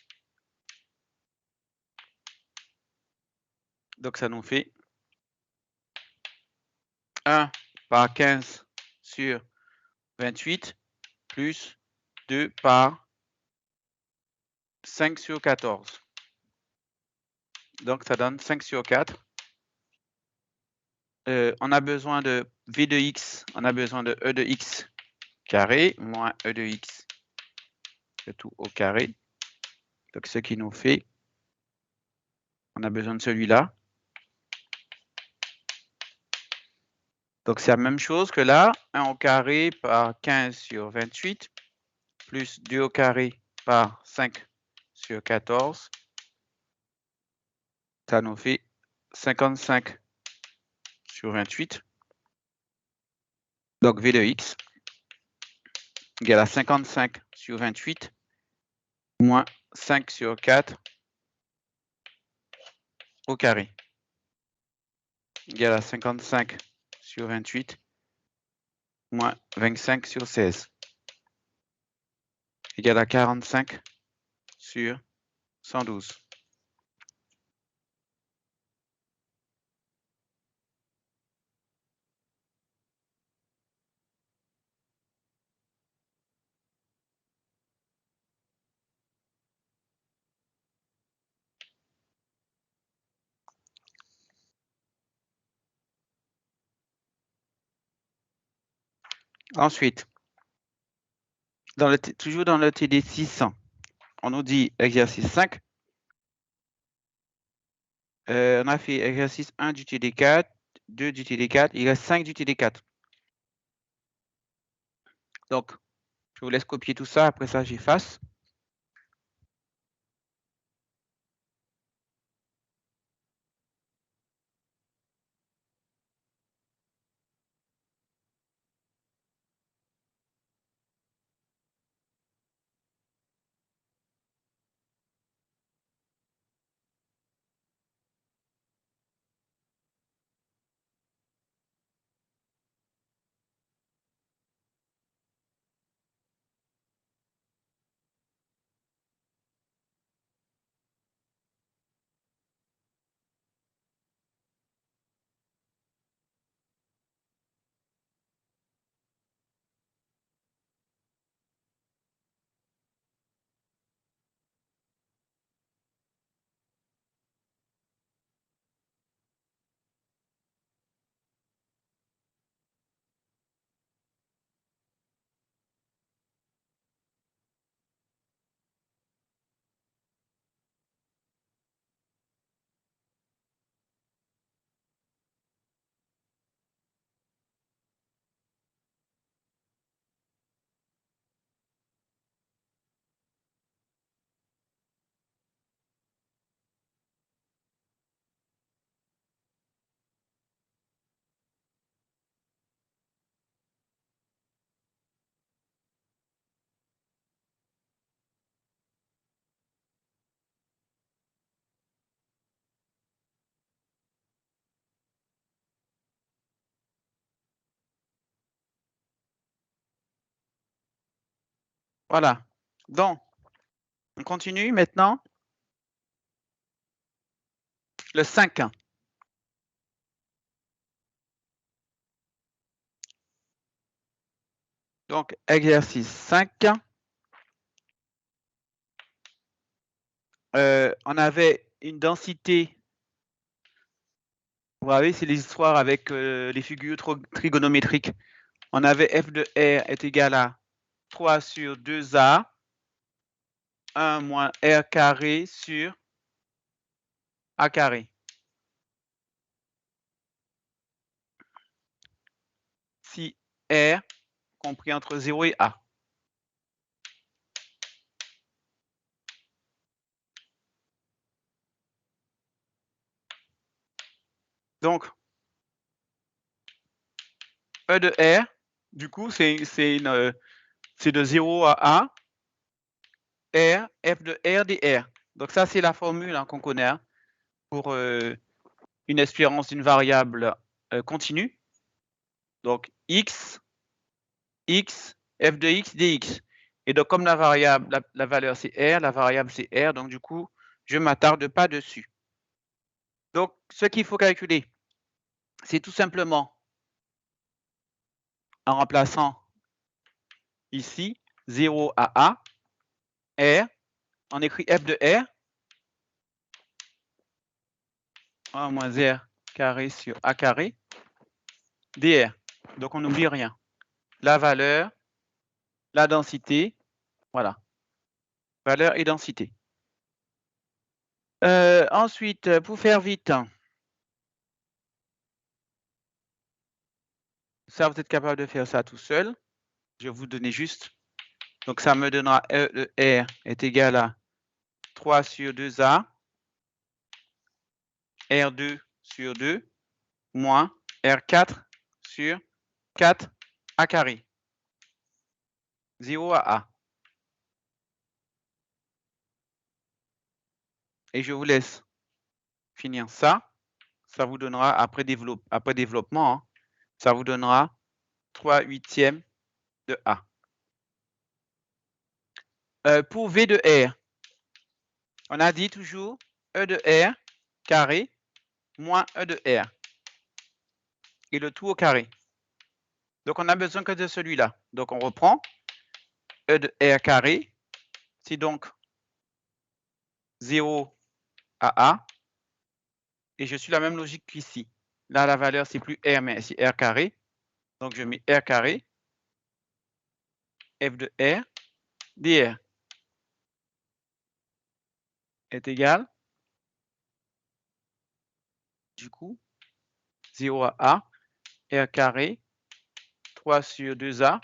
Donc, ça nous fait 1 par 15 sur 28 plus 2 par 5 sur 14. Donc, ça donne 5 sur 4. On a besoin de v de x, on a besoin de e de x carré moins e de x, c'est tout au carré. Donc, ce qui nous fait, on a besoin de celui-là. Donc, c'est la même chose que là, 1 au carré par 15 sur 28, plus 2 au carré par 5 sur 14. Ça nous fait 55 sur 28. Donc, v de x égale à 55 sur 28 moins 5 sur 4 au carré égale à 55 sur 28 moins 25 sur 16 égale à 45 sur 112. Ensuite, toujours dans le TD 600, on nous dit exercice 5. On a fait exercice 1 du TD4, 2 du TD4, il reste 5 du TD4. Donc, je vous laisse copier tout ça, après ça, j'efface. Voilà. Donc, on continue maintenant. Le 5. Donc, exercice 5. On avait une densité. Vous voyez, c'est l'histoire avec les figures trigonométriques. On avait f de r est égal à 3 sur 2a, 1 moins r carré sur a carré. Si r compris entre 0 et a. Donc, E de R, du coup, c'est de 0 à A, R, F de R dr. Donc ça, c'est la formule hein, qu'on connaît hein, pour une espérance d'une variable continue. Donc, x, f de x, dx. Et donc, comme la variable, la valeur c'est R, la variable c'est R, donc du coup, je ne m'attarde pas dessus. Donc, ce qu'il faut calculer, c'est tout simplement, en remplaçant ici, 0 à A, R, on écrit f de R, 1 moins R carré sur A carré, dr. Donc, on n'oublie rien. La valeur, la densité, voilà. Valeur et densité. Ensuite, pour faire vite, ça, vous êtes capable de faire ça tout seul. Je vais vous donner juste. Donc, ça me donnera E de R est égal à 3 sur 2A, R2 sur 2, moins R4 sur 4 A carré. 0 à A. Et je vous laisse finir ça. Ça vous donnera, après développement, hein, ça vous donnera 3/8 de A. Pour V de R, on a dit toujours E de R carré moins E de R. Et le tout au carré. Donc, on n'a besoin que de celui-là. Donc, on reprend. E de R carré, c'est donc 0 à A. Et je suis la même logique qu'ici. Là, la valeur, c'est plus R, mais c'est R carré. Donc, je mets R carré. F de R dr est égal, du coup, 0 à A, R carré, 3 sur 2A,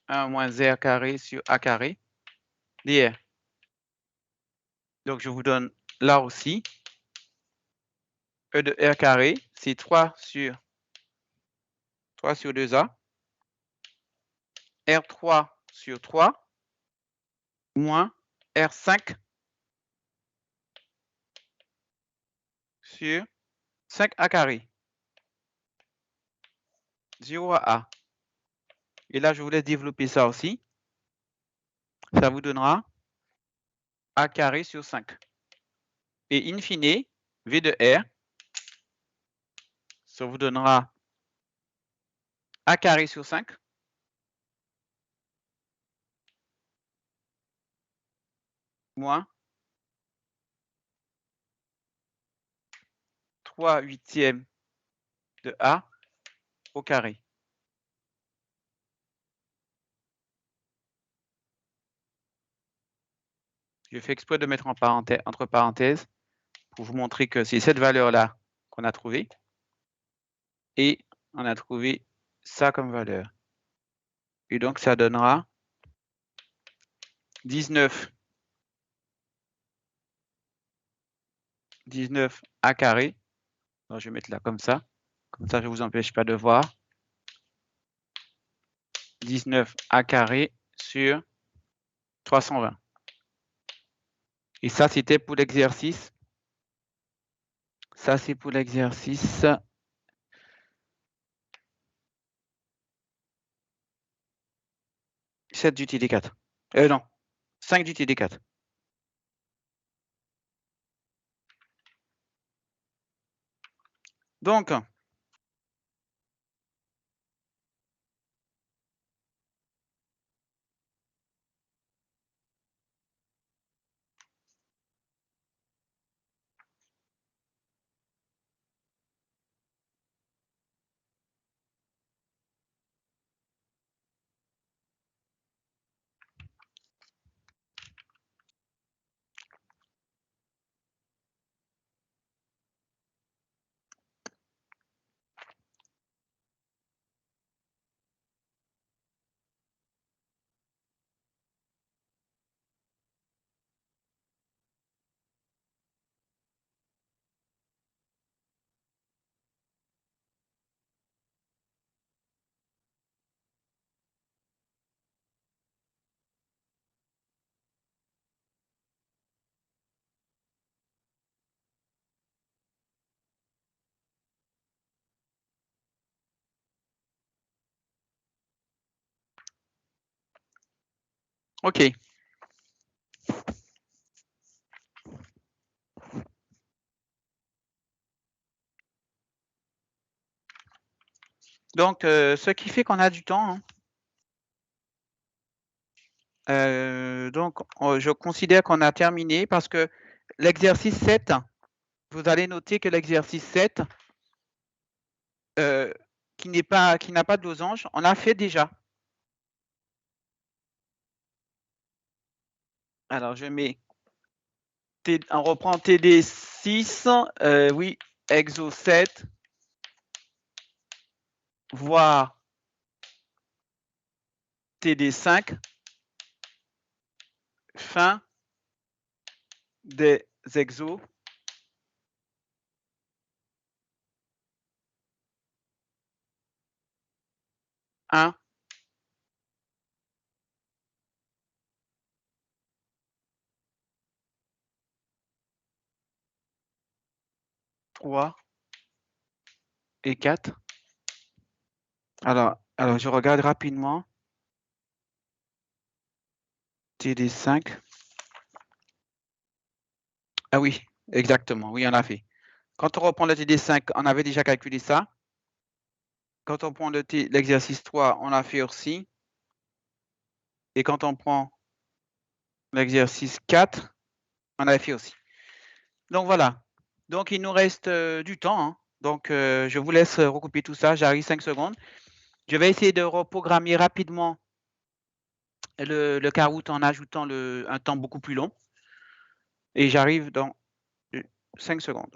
1 moins R carré sur A carré, dr. Donc, je vous donne là aussi, E de R carré, c'est 3 sur 2A, R3 sur 3, moins R5 sur 5A carré, 0 à A. Et là, je voulais développer ça aussi. Ça vous donnera A carré sur 5. Et in fine, V de R, ça vous donnera A carré sur 5 moins 3/8 de A au carré. Je fais exprès de mettre entre parenthèses pour vous montrer que c'est cette valeur-là qu'on a trouvée. Et on a trouvé ça comme valeur. Et donc, ça donnera 19 A carré. Donc, je vais mettre là comme ça. Comme ça, je ne vous empêche pas de voir. 19 A carré sur 320. Et ça, c'était pour l'exercice. Ça, c'est pour l'exercice 7 du TD4. Non, 5 du TD4. Donc, OK. Donc, ce qui fait qu'on a du temps. Donc, je considère qu'on a terminé parce que l'exercice 7, vous allez noter que l'exercice 7, qui n'a pas de losange, on l'a fait déjà. Alors, je mets, on reprend TD 6, oui, exo 7, voire TD 5, fin des exos. Un, 3 et 4. Alors, je regarde rapidement. TD 5. Ah oui, exactement. Oui, on l'a fait. Quand on reprend le TD 5, on avait déjà calculé ça. Quand on prend l'exercice 3, on l'a fait aussi. Et quand on prend l'exercice 4, on l'a fait aussi. Donc voilà. Donc il nous reste du temps. Hein. Donc je vous laisse recouper tout ça. J'arrive 5 secondes. Je vais essayer de reprogrammer rapidement le carout en ajoutant un temps beaucoup plus long. Et j'arrive dans 5 secondes.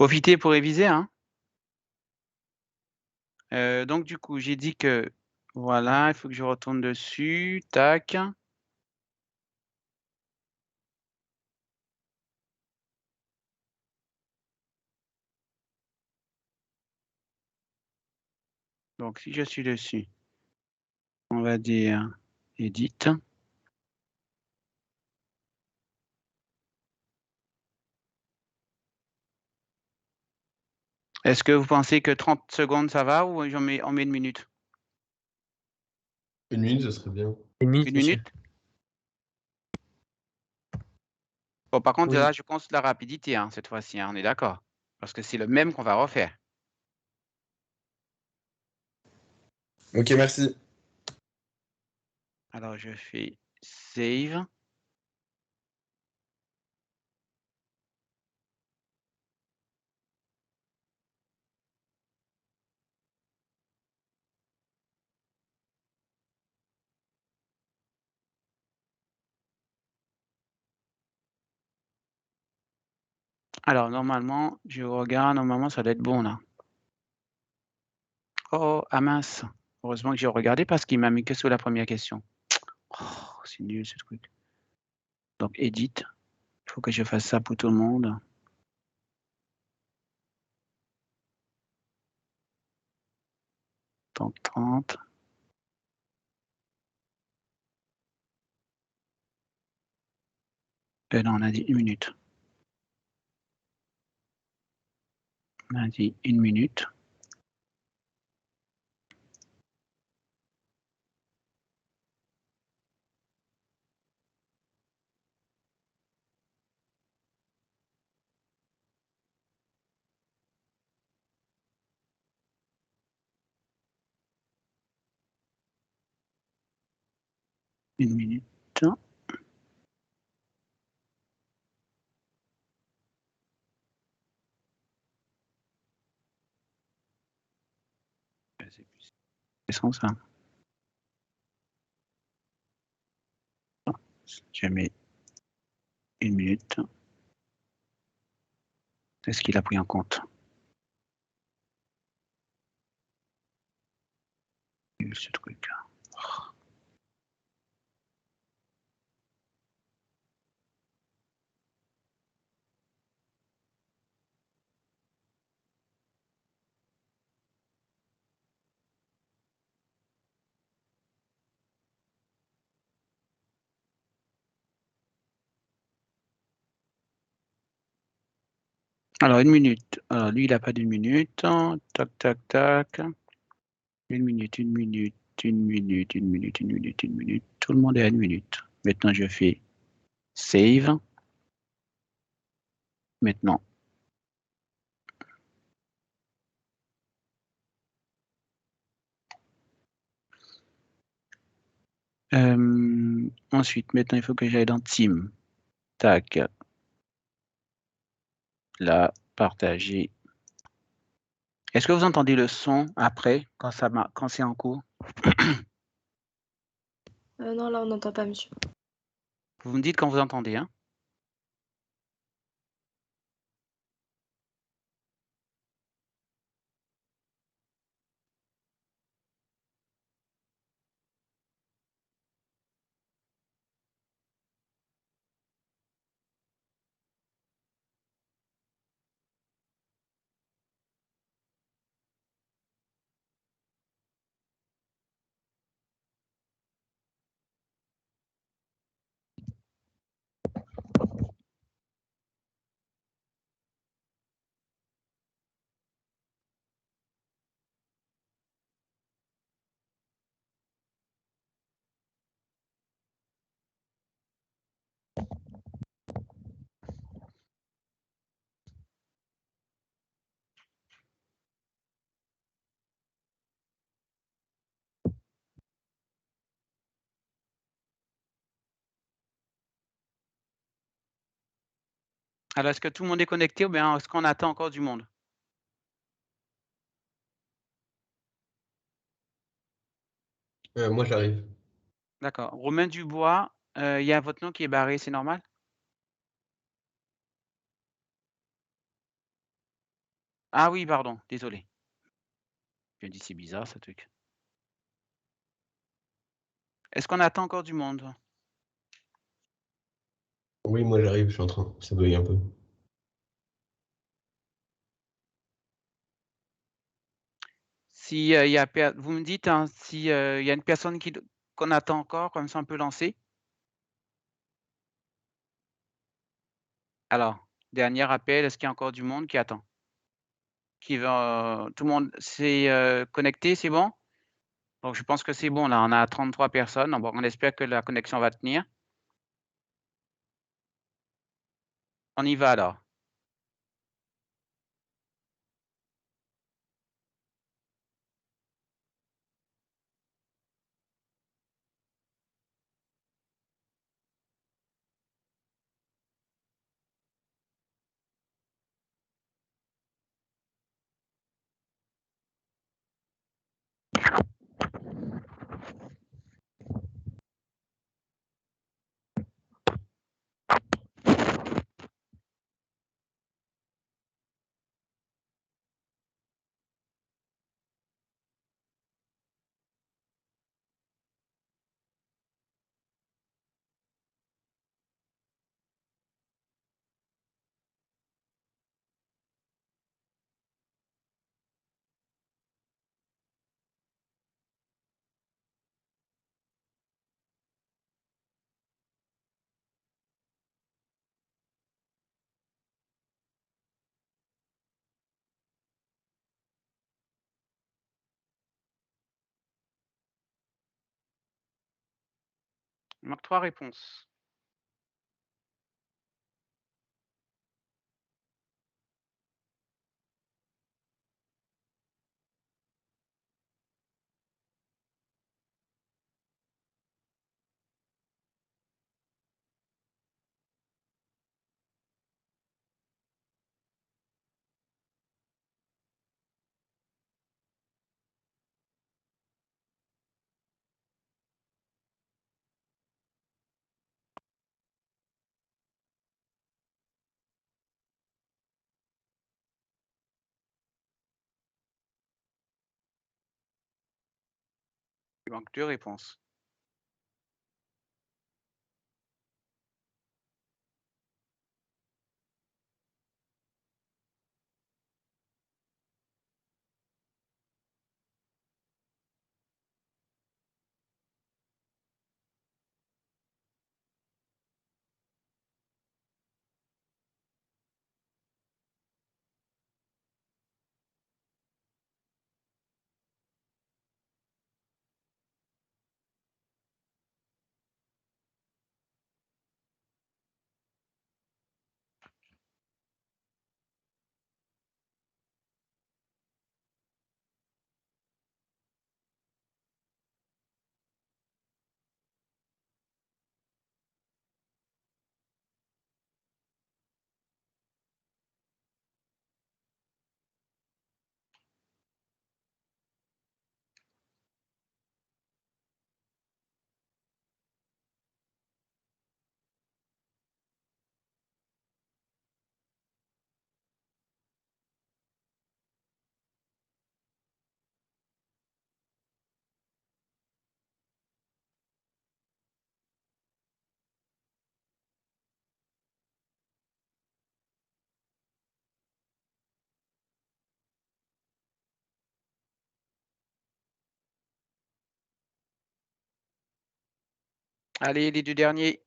Profitez pour réviser. Hein. Donc du coup, j'ai dit que voilà, il faut que je retourne dessus. Tac. Donc si je suis dessus, on va dire Edit. Est-ce que vous pensez que 30 secondes, ça va ou on met une minute? Une minute, ce serait bien. Une minute, Une monsieur. minute? Bon, par contre, Oui. là, je compte la rapidité, hein, cette fois-ci, hein, on est d'accord? Parce que c'est le même qu'on va refaire. Ok, merci. Alors, je fais save. Alors, normalement, je regarde, normalement, ça doit être bon, là. Oh, ah mince. Heureusement que j'ai regardé parce qu'il m'a mis que sur la première question. Oh, c'est nul, ce truc. Donc, edit. Il faut que je fasse ça pour tout le monde. Temps 30. Non, on a dit 1 minute. On a dit 1 minute. Une minute. C'est sans ça. Je mets 1 minute. Est-ce qu'il a pris en compte? Ce truc. Alors, 1 minute. Alors, lui, il n'a pas d'1 minute. Tac, tac, tac. 1 minute, 1 minute, 1 minute, 1 minute, 1 minute, 1 minute. Tout le monde est à 1 minute. Maintenant, je fais save. Maintenant. Ensuite, maintenant, il faut que j'aille dans Team. Tac. Là, partager. Est-ce que vous entendez le son après, quand c'est en cours? Non, là, on n'entend pas, monsieur. Vous me dites quand vous entendez, hein? Alors, est-ce que tout le monde est connecté ou bien est-ce qu'on attend encore du monde? Moi, j'arrive. D'accord. Romain Dubois, il y a votre nom qui est barré, c'est normal? Ah oui, pardon, désolé. Je me dis, c'est bizarre, ce truc. Est-ce qu'on attend encore du monde? Oui, moi, j'arrive, je suis en train. Ça bug un peu. Si, y a vous me dites, hein, si, y a une personne qu'on attend encore, comme ça on peut lancer? Alors, dernier appel, est-ce qu'il y a encore du monde qui attend? Tout le monde s'est, connecté, c'est bon? Donc, je pense que c'est bon. Là, on a 33 personnes. Bon, on espère que la connexion va tenir. On y va alors. Il manque 3 réponses. Il manque 2 réponses. Allez, les 2 derniers.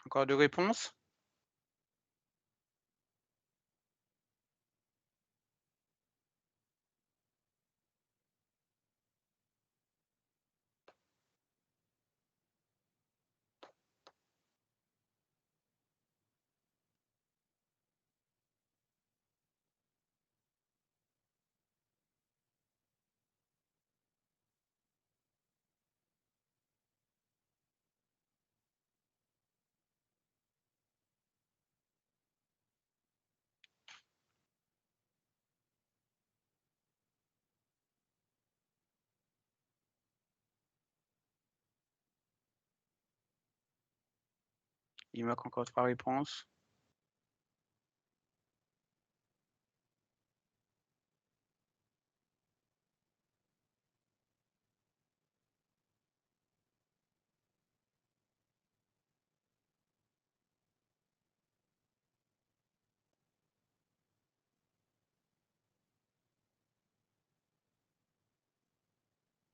Encore 2 réponses. Il manque encore 3 réponses.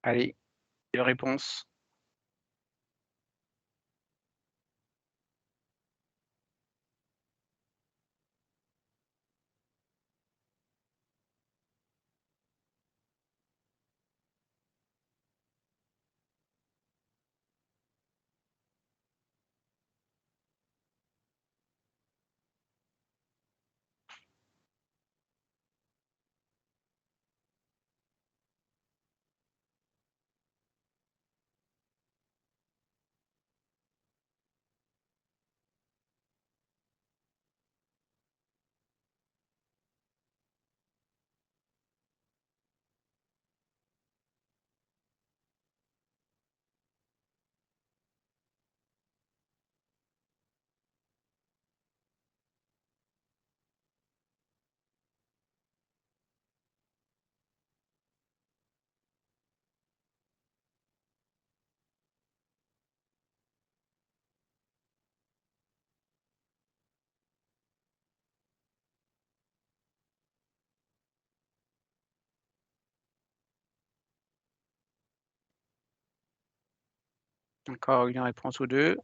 Allez, 2 réponses. Encore une réponse ou 2.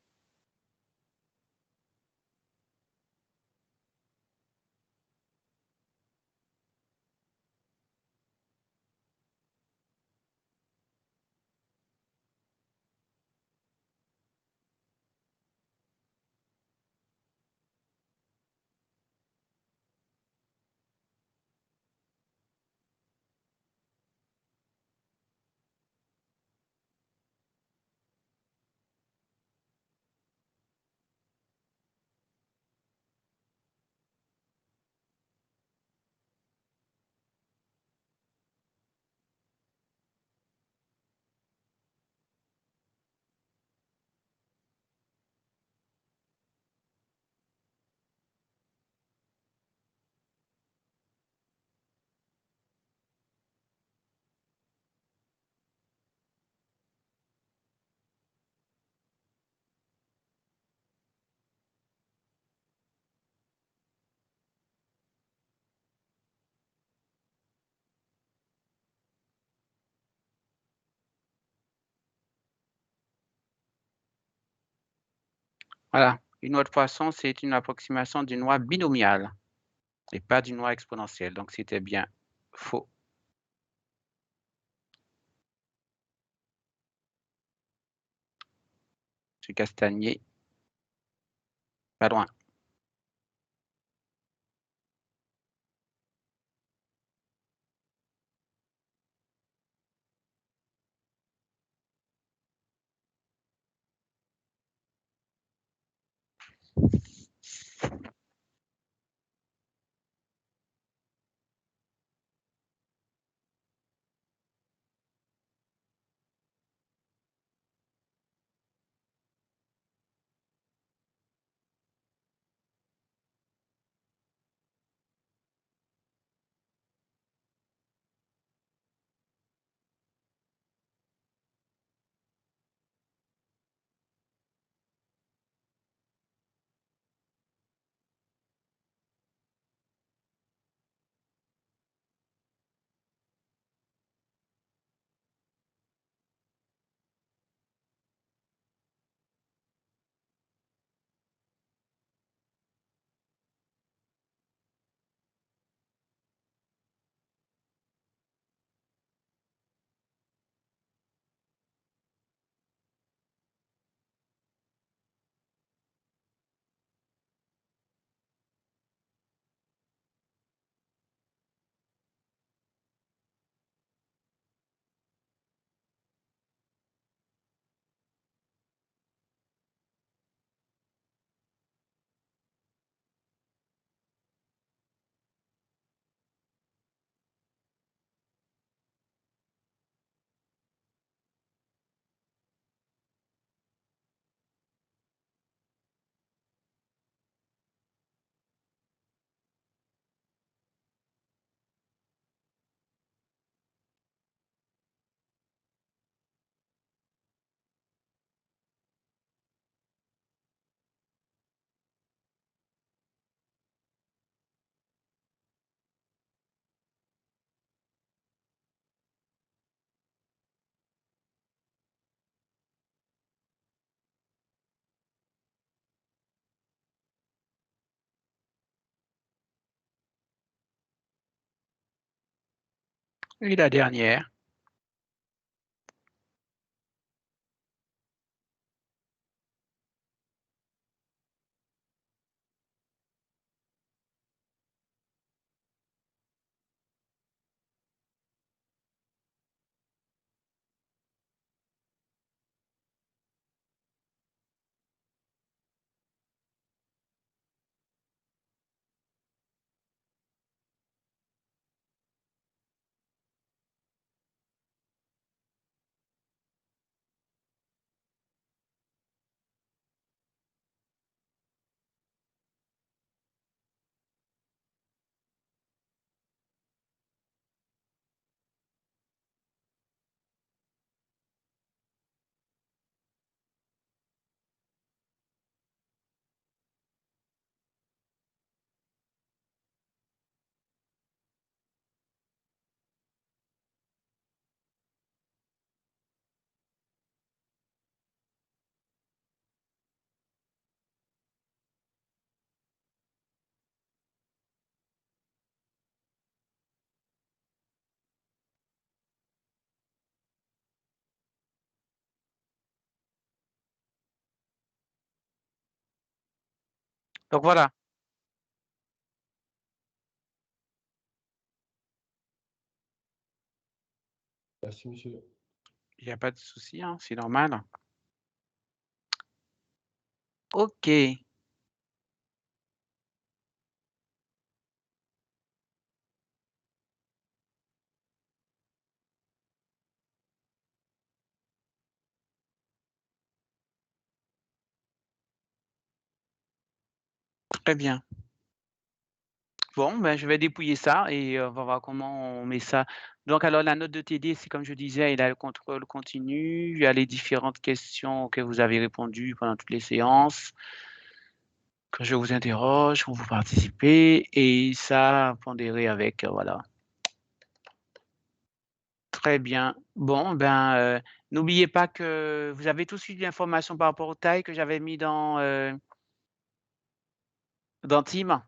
Voilà, une loi de Poisson, c'est une approximation d'une loi binomiale et pas d'une loi exponentielle. Donc, c'était bien faux. Monsieur Castagnier, pas loin. Et la dernière. Donc voilà. Merci, monsieur. Il n'y a pas de souci, hein, c'est normal. OK. Très bien. Bon, ben, je vais dépouiller ça et on va voir comment on met ça. Donc alors la note de TD, c'est comme je disais, il y a le contrôle continu, il y a les différentes questions auxquelles vous avez répondu pendant toutes les séances. Quand je vous interroge, quand vous participez et ça pondéré avec, voilà. Très bien. Bon, ben, n'oubliez pas que vous avez tous eu l'information par rapport aux tailles que j'avais mis dans Teams?